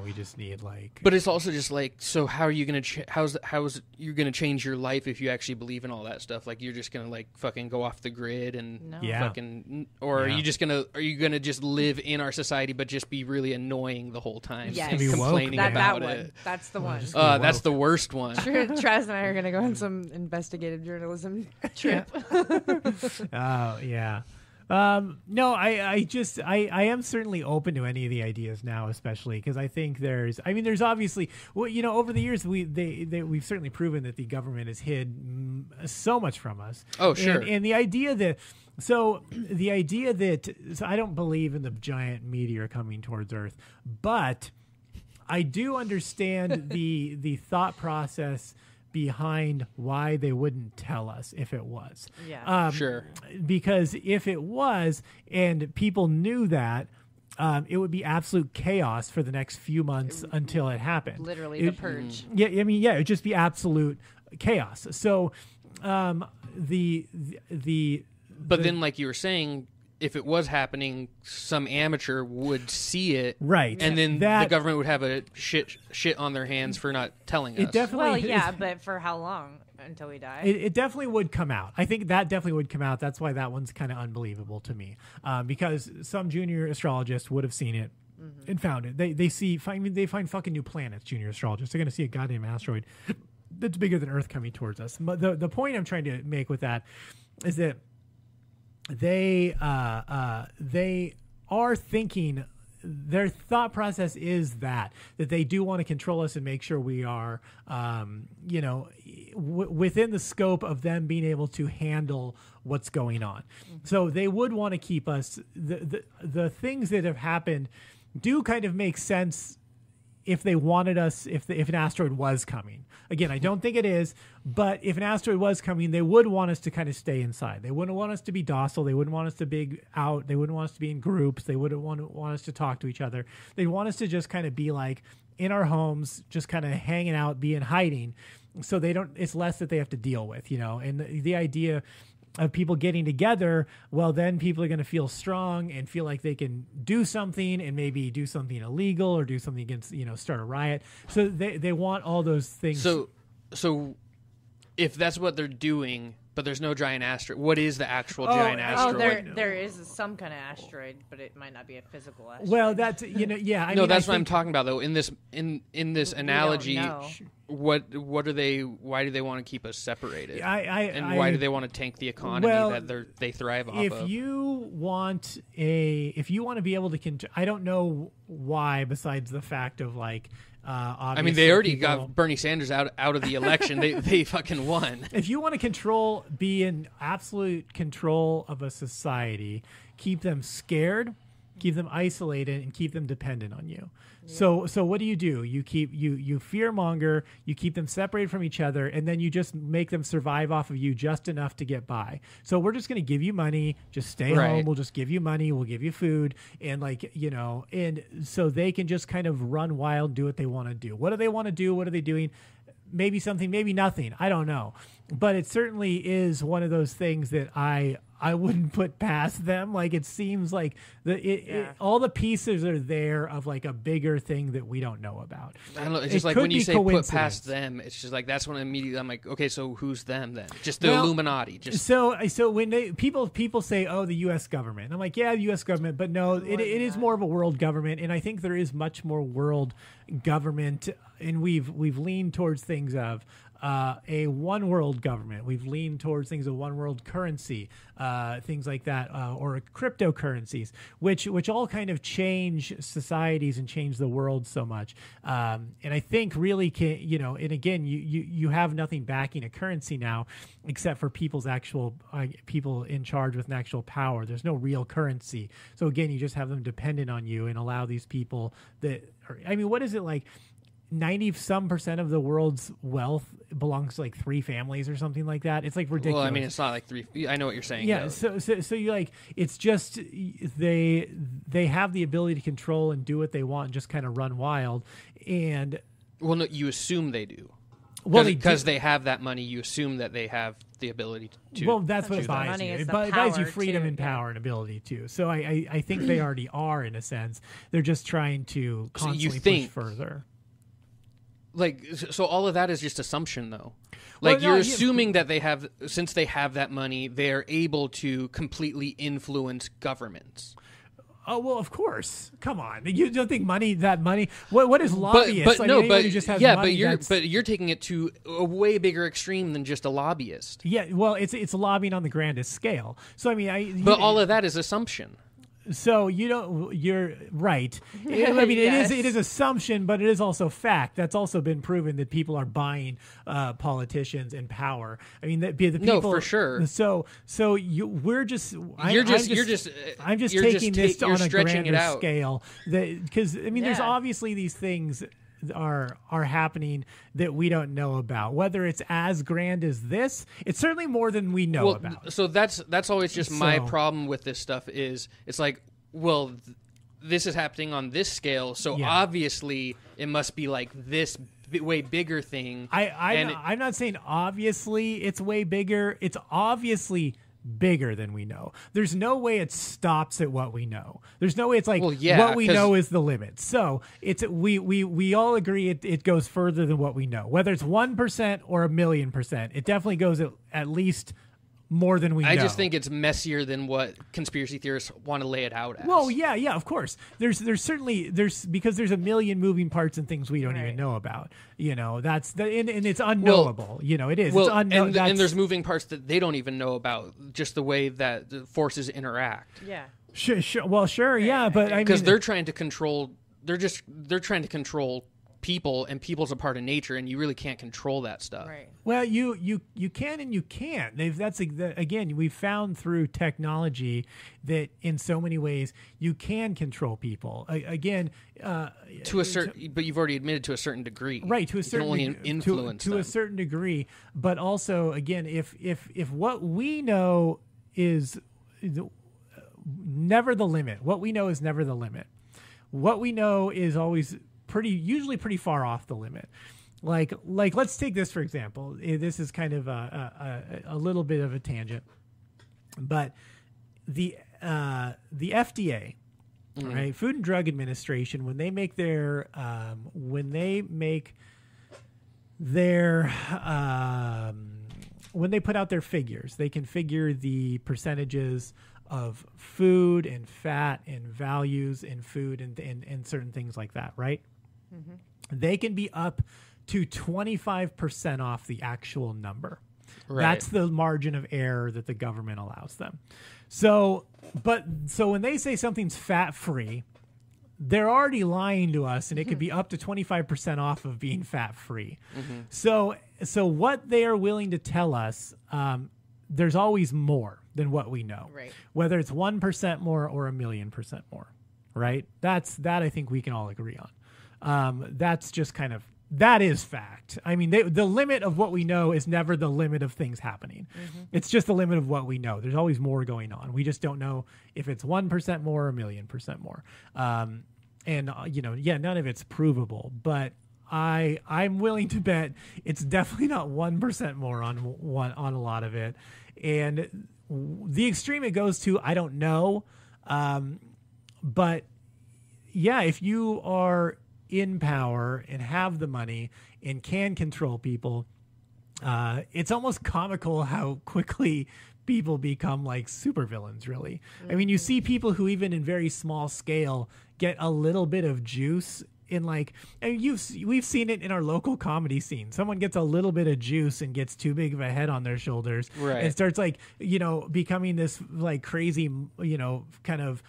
We just need like. But it's also just like, so how are you gonna? How's you gonna change your life if you actually believe in all that stuff? Like you're just gonna like fucking go off the grid and fucking, or are you gonna just live in our society but just be really annoying the whole time? Yes. And complaining about it. That's the one. That's the worst one. Traz and I are gonna go on some investigative journalism trip. Oh yeah. No, I am certainly open to any of the ideas now, especially because I think there's obviously, over the years we've certainly proven that the government has hid so much from us. Oh, sure. And the idea that, so I don't believe in the giant meteor coming towards Earth, but I do understand the thought process behind why they wouldn't tell us if it was. Yeah. Sure. Because if it was and people knew that, it would be absolute chaos for the next few months until it happened. Literally the purge. Yeah, I mean, yeah, it'd just be absolute chaos. So But then, like you were saying, if it was happening, some amateur would see it, right? And then the government would have a shit on their hands for not telling us. Definitely, but for how long until we die? It definitely would come out. I think that definitely would come out. That's why that one's kind of unbelievable to me, because some junior astrologists would have seen it and found it. They find fucking new planets. Junior astrologists, they're going to see a goddamn asteroid that's bigger than Earth coming towards us. But the point I'm trying to make with that is that they are thinking, their thought process is that they do want to control us and make sure we are within the scope of them being able to handle what's going on. So they would want to keep us, the things that have happened do kind of make sense if they wanted us, if an asteroid was coming. Again, I don't think it is, but if an asteroid was coming, they would want us to kind of stay inside. They wouldn't want us to be docile. They wouldn't want us to be out. They wouldn't want us to be in groups. They wouldn't want us to talk to each other. They'd want us to just kind of be like in our homes, just kind of hanging out, be in hiding. So it's less that they have to deal with, and the idea of people getting together, well, then people are going to feel strong and feel like they can do something and maybe do something illegal or do something against, start a riot. So they want all those things. So if that's what they're doing, but there's no giant asteroid, what is the actual giant asteroid? There is some kind of asteroid, but it might not be a physical asteroid. Well, that's, yeah. That's what I'm talking about, though. In this analogy, why do they want to keep us separated? Why do they want to tank the economy that they thrive off of? If you want to be able to, I don't know why, besides the fact of like, they already got Bernie Sanders out of the election. they fucking won. If you want to be in absolute control of a society, keep them scared, keep them isolated, and keep them dependent on you. Yeah. So what do? You fearmonger, you keep them separated from each other, and then you just make them survive off of you just enough to get by. So we're just going to give you money, just stay home, we'll just give you money, we'll give you food, and and so they can just kind of run wild, do what they want to do. What do they want to do? What are they doing? Maybe something, maybe nothing. I don't know. But it certainly is one of those things that I wouldn't put past them. Like, it seems like all the pieces are there of like a bigger thing that we don't know about. I don't know. It's just like when you say put past them, it's just like that's when immediately I'm like, okay, so who's them then? Just the Illuminati. Just so when people say, oh, the U.S. government, and I'm like, yeah, the U.S. government, but no, it is more of a world government, and I think there is much more world government, and we've leaned towards things of a one world government. We've leaned towards things of one world currency, things like that, or cryptocurrencies, which all kind of change societies and change the world so much. And I think really and again, you have nothing backing a currency now, except for people's actual people in charge with an actual power. There's no real currency. So again, you just have them dependent on you and allow these people what is it like? 90% of the world's wealth belongs to like 3 families or something like that. It's like ridiculous. Well, it's not like 3. I know what you're saying. Yeah. Though. So you like, it's just they have the ability to control and do what they want and just kind of run wild. And well, no, you assume they do. Well, because they have that money, you assume that they have the ability to. Well, that's what it buys you. It buys you freedom and power and ability too. So I think they already are, in a sense. They're just trying to constantly push further. Like, so all of that is just assumption, though. Like, you're assuming that since they have that money, they're able to completely influence governments. Oh well, of course. Come on, you don't think that money? What is lobbyists? But no, anyone but who just has yeah, money, but you're taking it to a way bigger extreme than just a lobbyist. Yeah, well, it's lobbying on the grandest scale. So I mean, but all of that is assumption. So you're right. I mean, Yes. it is assumption, but it is also fact. That's also been proven that people are buying politicians and power. I mean, the people. No, for sure. So we're just. I'm just taking this on a stretching grander it out. scale. Because I mean, there's obviously these things are happening that we don't know about. Whether it's as grand as this, it's certainly more than we know about. So that's always just my problem with this stuff. Is it's like, well, this is happening on this scale, so obviously it must be like this way bigger thing. I'm not saying obviously it's way bigger. It's obviously bigger than we know. There's no way it stops at what we know. There's no way it's like what we know is the limit. So it's we all agree it goes further than what we know. Whether it's 1% or 1,000,000%, it definitely goes at least more than we know. I just think it's messier than what conspiracy theorists want to lay it out as. Well, yeah, of course. There's certainly because there's a million moving parts and things we don't even know about. You know, and it's unknowable. Well, it is. Well, it's unknown. And there's moving parts that they don't even know about, just the way that the forces interact. Yeah. Sure. Well, sure. Yeah, but I mean, because they're trying to control. They're trying to control people, and people's a part of nature, and you really can't control that stuff. Right. Well, you can and you can't. Again, we've found through technology that in so many ways you can control people. To a certain, but you've already admitted to a certain degree, right? To a certain you can only influence to a certain degree, but also again, if what we know is never the limit, what we know is never the limit. What we know is always usually pretty far off the limit. Like let's take this for example. This is kind of a little bit of a tangent, but the FDA, right, Food and Drug Administration, when they put out their figures, they can figure the percentages of food and fat and values in food and certain things like that, right? Mm-hmm. They can be up to 25% off the actual number. Right. That's the margin of error that the government allows them. So when they say something's fat-free, they're already lying to us, and it could be up to 25% off of being fat-free. Mm-hmm. So what they are willing to tell us, there's always more than what we know, right? Whether it's 1% more or 1,000,000% more, right? That I think we can all agree on. That's just that is fact. I mean, the limit of what we know is never the limit of things happening. Mm-hmm. It's just the limit of what we know. There's always more going on. We just don't know if it's 1% more or 1,000,000% more. None of it's provable, but I'm willing to bet it's definitely not 1% more on a lot of it. And the extreme it goes to, I don't know. But yeah, if you are in power and have the money and can control people, it's almost comical how quickly people become like supervillains, really. Mm-hmm. I mean, you see people who even in very small scale get a little bit of juice in we've seen it in our local comedy scene. Someone gets a little bit of juice and gets too big of a head on their shoulders, right, and starts becoming this crazy, kind of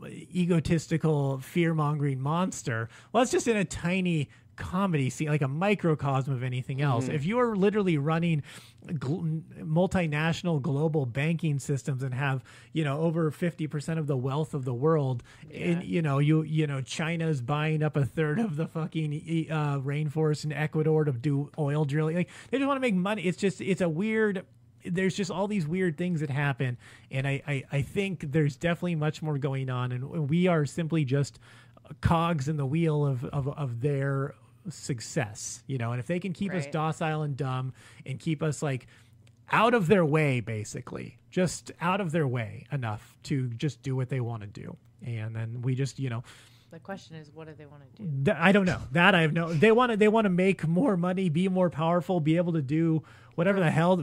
egotistical, fear-mongering monster. Well, that's just in a tiny comedy scene, like a microcosm of anything else. Mm-hmm. If you are literally running multinational global banking systems and have over 50% of the wealth of the world, and China's buying up a third of the fucking rainforest in Ecuador to do oil drilling, they just want to make money. There's just all these weird things that happen, and I think there's definitely much more going on, and we are simply just cogs in the wheel of their success, and if they can keep us docile and dumb and keep us out of their way, basically just out of their way enough to just do what they want to do, and then we just the question is, what do they want to do? I don't know. That I have no. They want to make more money, be more powerful, be able to do whatever the hell.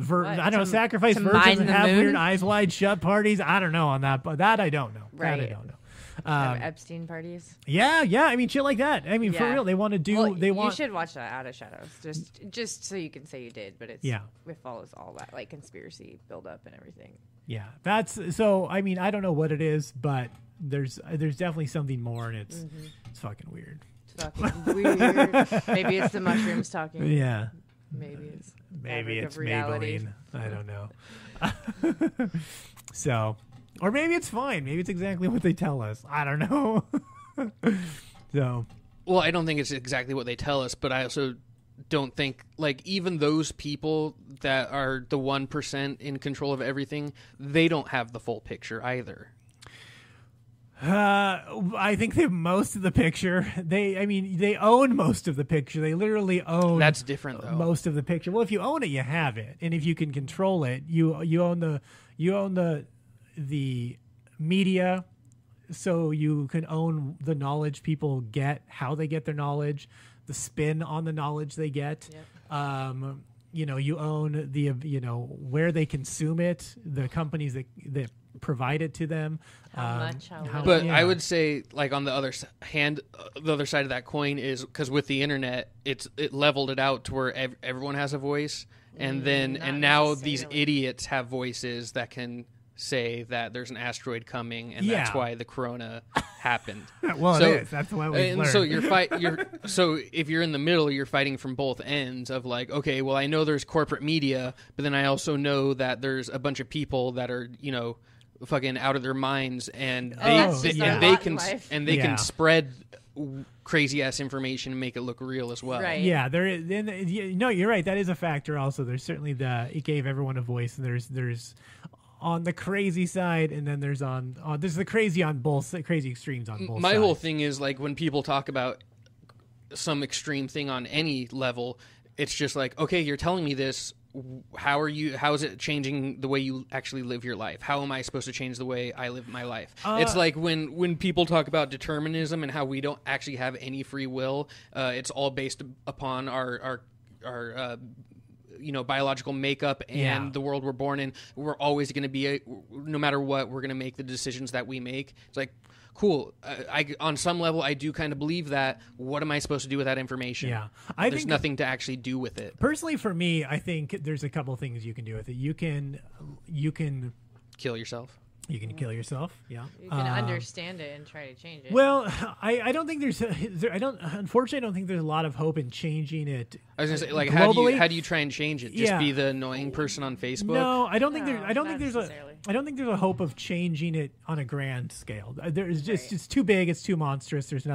Sacrifice virgins and have weird eyes wide shut parties. I don't know on that, but that I don't know. Right. That I don't know. Epstein parties. Yeah. I mean, shit like that. I mean, for real, they want to do. Well, they want. You should watch that Out of Shadows, just so you can say you did. But it follows all that like conspiracy build up and everything. Yeah, that's so. I mean, I don't know what it is, but there's definitely something more, and it's fucking weird. It's fucking weird. Maybe it's the mushrooms talking. Yeah. Maybe it's Maybelline. I don't know. So, or maybe it's fine. Maybe it's exactly what they tell us. I don't know. So, well, I don't think it's exactly what they tell us, but I also don't think like even those people that are the 1% in control of everything, they don't have the full picture either. I think they have most of the picture. They own most of the picture. They literally own. That's different, though. Most of the picture. Well, if you own it, you have it, and if you can control it, you own the media, so you can own the knowledge people get, how they get their knowledge, the spin on the knowledge they get. Yep. You own the where they consume it, the companies that provide it to them. But I would say, like on the other hand, the other side of that coin is because with the internet, it leveled it out to where everyone has a voice, and now these idiots have voices that can say that there's an asteroid coming, and that's why the corona happened. Well, so, it is. That's why we learned. So so if you're in the middle, you're fighting from both ends of like, okay, well, I know there's corporate media, but then I also know that there's a bunch of people that are, fucking out of their minds, and they can spread crazy ass information and make it look real as well. Right. Yeah, there is. No, you're right. That is a factor. Also, there's certainly it gave everyone a voice, and there's on the crazy side, and then there's the crazy on both crazy extremes on both. My sides. whole thing is like when people talk about some extreme thing on any level, it's just like, okay, you're telling me this. How is it changing the way you actually live your life? How am I supposed to change the way I live my life? It's like when people talk about determinism and how we don't actually have any free will. It's all based upon our biological makeup and the world we're born in. We're always going to be, no matter what, we're going to make the decisions that we make. It's like, cool. I on some level, I do kind of believe that. What am I supposed to do with that information? Yeah, there's nothing to actually do with it. Personally, for me, I think there's a couple of things you can do with it. You can kill yourself. You can kill yourself. Yeah, you can understand it and try to change it. Well, I don't think unfortunately, I don't think there's a lot of hope in changing it. I was gonna say, like, globally. how do you try and change it? Just be the annoying person on Facebook? No, I don't think there's a hope of changing it on a grand scale. There's just it's too big, it's too monstrous. There's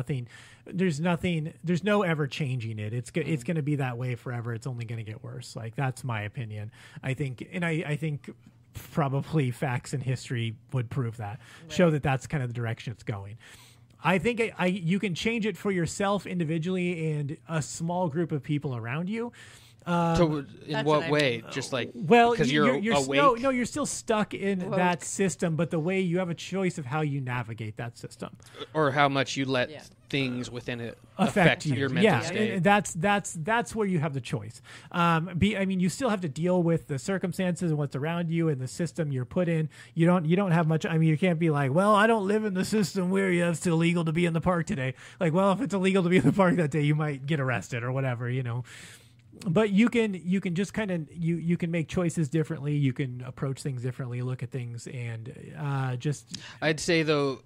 no ever changing it. It's going to be that way forever. It's only going to get worse. Like, that's my opinion. I think probably facts and history would prove that, show that that's kind of the direction it's going. I think you can change it for yourself individually and a small group of people around you. So in what way? Just like, well, because you're awake? No, you're still stuck in that system, but the way you have a choice of how you navigate that system, or how much you let things within it affect your mental state. That's where you have the choice. You still have to deal with the circumstances and what's around you and the system you're put in. You don't have much. I mean, you can't be like, well, I don't live in the system where it's illegal to be in the park today. Like, well, if it's illegal to be in the park that day, you might get arrested or whatever, But you can just kind of you can make choices differently. You can approach things differently, look at things, and just. I'd say though,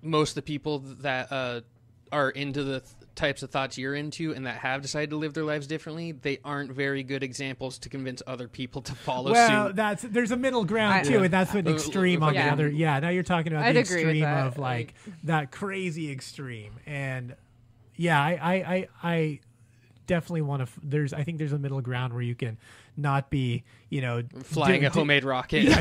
most of the people that are into the types of thoughts you're into and that have decided to live their lives differently, they aren't very good examples to convince other people to follow suit. Well, there's a middle ground too, and that's an extreme on the other. Yeah, now you're talking about the extreme of like that crazy extreme, and I definitely want to. I think there's a middle ground where you can not be, flying a homemade rocket.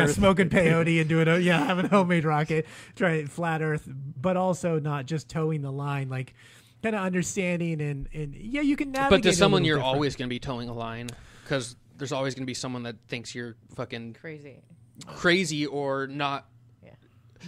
Smoking peyote and doing having a homemade rocket, trying flat Earth, but also not just towing the line, like kind of understanding and you can navigate. But to someone, you're always going to be towing a line because there's always going to be someone that thinks you're fucking crazy or not.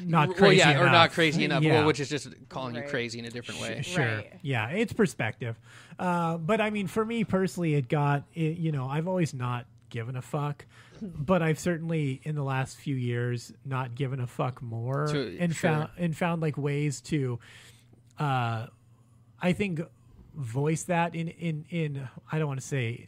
Not crazy enough. Or not crazy enough, which is just calling you crazy in a different way. Sure. Right. Yeah, it's perspective. But I mean, for me personally, I've always not given a fuck, but I've certainly in the last few years not given a fuck more, and found like ways to, I think, voice that in I don't want to say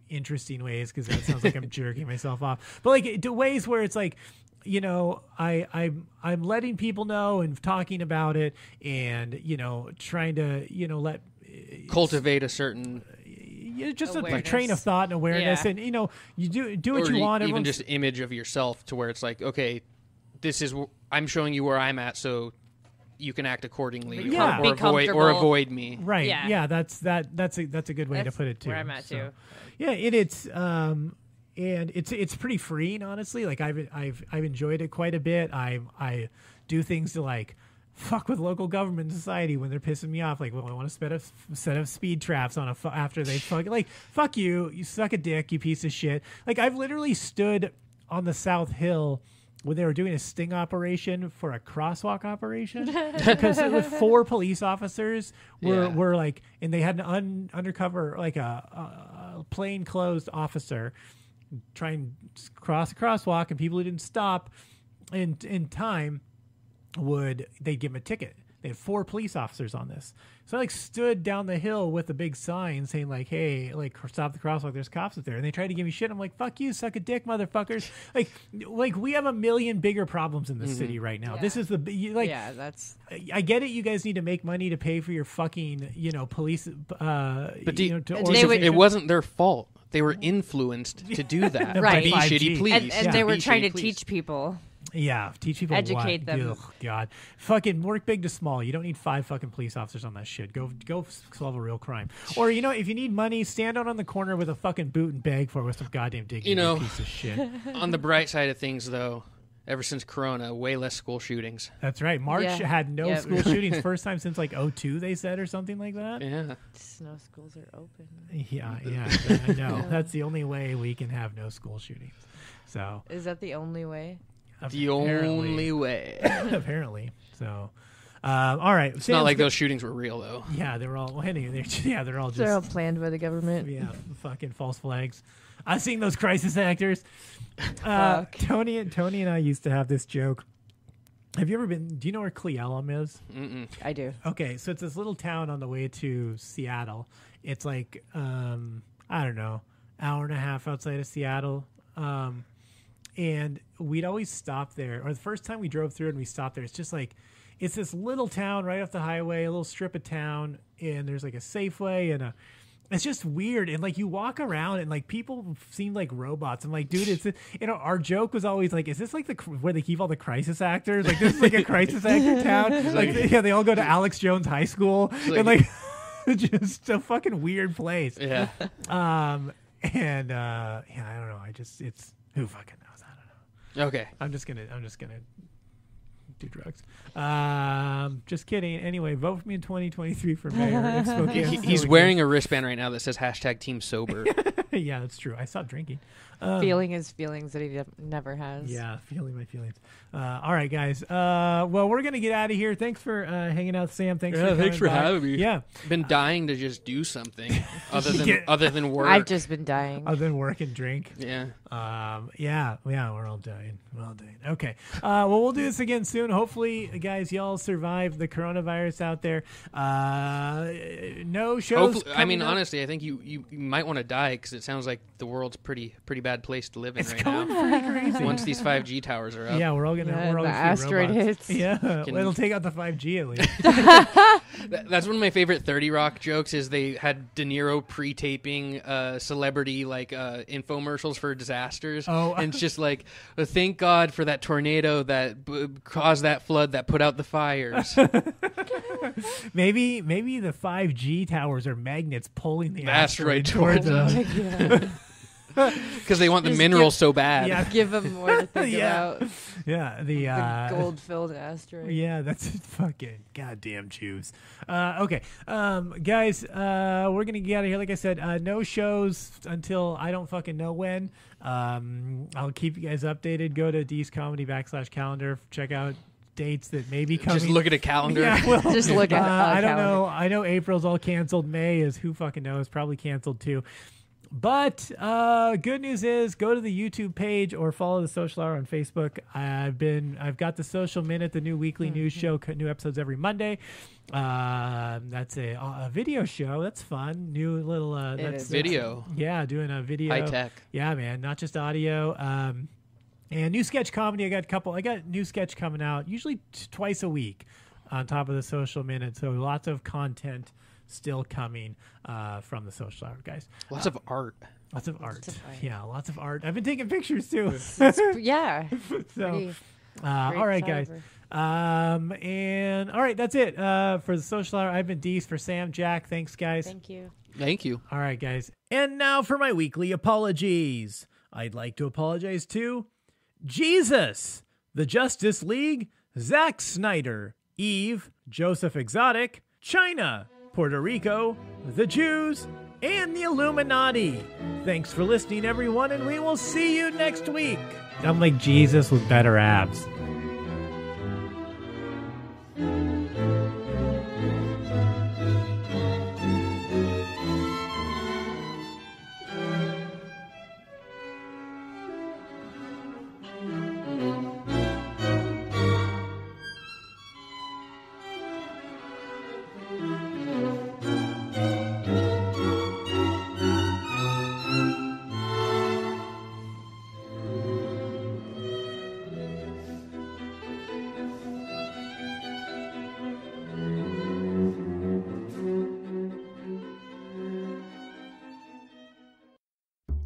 interesting ways because that sounds like I'm jerking myself off, but like to ways where it's like, you know, I'm letting people know and talking about it, and you know, trying to, you know, cultivate a certain just a train of thought and awareness, and you know, you do what you want. Even just image of yourself to where it's like, okay, this is I'm showing you where I'm at, so you can act accordingly, or avoid me. Right? Yeah, that's a good way to put it too. Where I'm at too. Yeah, and it's pretty freeing, honestly. Like I've enjoyed it quite a bit. I do things to like fuck with local government and society when they're pissing me off. Like, well, I want to set up speed traps on after they fuck you suck a dick, you piece of shit. Like I've literally stood on the South Hill when they were doing a sting operation for a crosswalk operation because 4 police officers were like, and they had an undercover, like a plainclothes officer trying to cross a crosswalk, and people who didn't stop in time they'd give them a ticket. They had 4 police officers on this. So I like stood down the hill with a big sign saying like, hey, like stop the crosswalk, there's cops up there. And they tried to give me shit. I'm like, fuck you, suck a dick, motherfuckers. like we have a million bigger problems in the city right now. This is that's I get it, you guys need to make money to pay for your fucking, you know, police but it wasn't their fault. They were influenced to do that. Right. To be shitty police. And they were trying to teach people. Yeah, teach people, educate them. Ugh, God, fucking work big to small. You don't need 5 fucking police officers on that shit. Go solve a real crime. Or you know, if you need money, stand out on the corner with a fucking boot and beg for it with some goddamn dignity. You know, piece of shit. On the bright side of things, though, ever since Corona, way less school shootings. That's right. March had no school shootings. First time since like 2002, they said, or something like that. Yeah. No schools are open. Yeah, I know. That's the only way we can have no school shootings. So is that the only way? The only way. Apparently. So, all right. It's not like those shootings were real, though. Yeah, they're all. Anyway, they're all planned by the government. Yeah, fucking false flags. I've seen those crisis actors. Tony and I used to have this joke. Have you ever been? Do you know where Cle Elum is? Mm-mm. I do. Okay, so it's this little town on the way to Seattle. It's like I don't know, hour and a half outside of Seattle. And we'd always stop there. Or the first time we drove through and we stopped there, it's just like, it's this little town right off the highway, a little strip of town, and there's like a Safeway and it's just weird. And like you walk around and like people seem like robots. I'm like, dude, it's, you know, our joke was always like, is this like where they keep all the crisis actors? Like this is like a crisis actor town. Like they all go to Alex Jones High School and like just a fucking weird place. Yeah. I don't know. It's who fucking knows. Okay. I'm just gonna do drugs. Just kidding. Anyway, vote for me in 2023 for mayor. He's wearing a wristband right now that says #Team Sober. Yeah, that's true. I stopped drinking. Feeling his feelings that he never has. Yeah, feeling my feelings. All right, guys. Well, we're gonna get out of here. Thanks for hanging out, Sam. Thanks for having me. Yeah, been dying to just do something other than work. I've just been dying. Other than work and drink. Yeah. Yeah. We're all dying. Okay. Well, we'll do this again soon. Hopefully, guys, y'all survive the coronavirus out there. No shows. I mean, honestly, I think you might want to die because it sounds like the world's pretty bad place to live in right now. Pretty crazy. Once these 5G towers are up. Yeah, we're all gonna. The see asteroid robots. hits. Yeah, it'll take out the 5G at least. That's one of my favorite 30 Rock jokes. Is they had De Niro pre-taping celebrity infomercials for disasters. Oh, and it's just like, thank God for that tornado that caused that flood that put out the fires. Maybe the 5G towers are magnets pulling the asteroid towards us. Because they want the minerals so bad. Yeah. Give them more to think about. Yeah, the gold-filled asteroid. Yeah, that's fucking goddamn Jews. Okay, guys, we're gonna get out of here. Like I said, no shows until I don't fucking know when. I'll keep you guys updated. Go to Deece Comedy /calendar. Check out dates that may be coming. Just look at a calendar. Yeah, well, just look at. I don't know. I know April's all canceled. May is who fucking knows. Probably canceled too. But good news is, go to the YouTube page or follow the Social Hour on Facebook. I've got the Social Minute, the new weekly news show, new episodes every Monday. That's a video show. That's fun. New little that's video. Doing a video. High tech. Yeah, man, not just audio. And new sketch comedy. I got new sketch coming out usually twice a week on top of the Social Minute. So lots of content still coming from the Social Hour, guys. Lots of art. Lots of art. Yeah, lots of art. I've been taking pictures too. Yeah. So, all right, guys. And all right, that's it for the Social Hour. I've been Deece for Sam, Jack. Thanks, guys. Thank you. Thank you. All right, guys. And now for my weekly apologies. I'd like to apologize to Jesus, the Justice League, Zack Snyder, Eve, Joseph Exotic, China, Puerto Rico, the Jews, and the Illuminati. Thanks for listening, everyone, and we will see you next week. I'm like Jesus with better abs.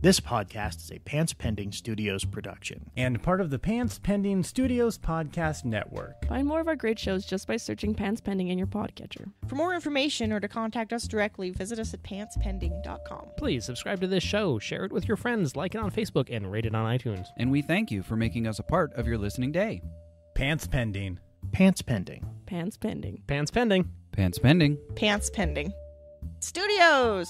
This podcast is a Pants Pending Studios production. And part of the Pants Pending Studios podcast network. Find more of our great shows just by searching Pants Pending in your podcatcher. For more information or to contact us directly, visit us at pantspending.com. Please subscribe to this show, share it with your friends, like it on Facebook, and rate it on iTunes. And we thank you for making us a part of your listening day. Pants Pending. Pants Pending. Pants Pending. Pants Pending. Pants Pending. Pants Pending. Studios!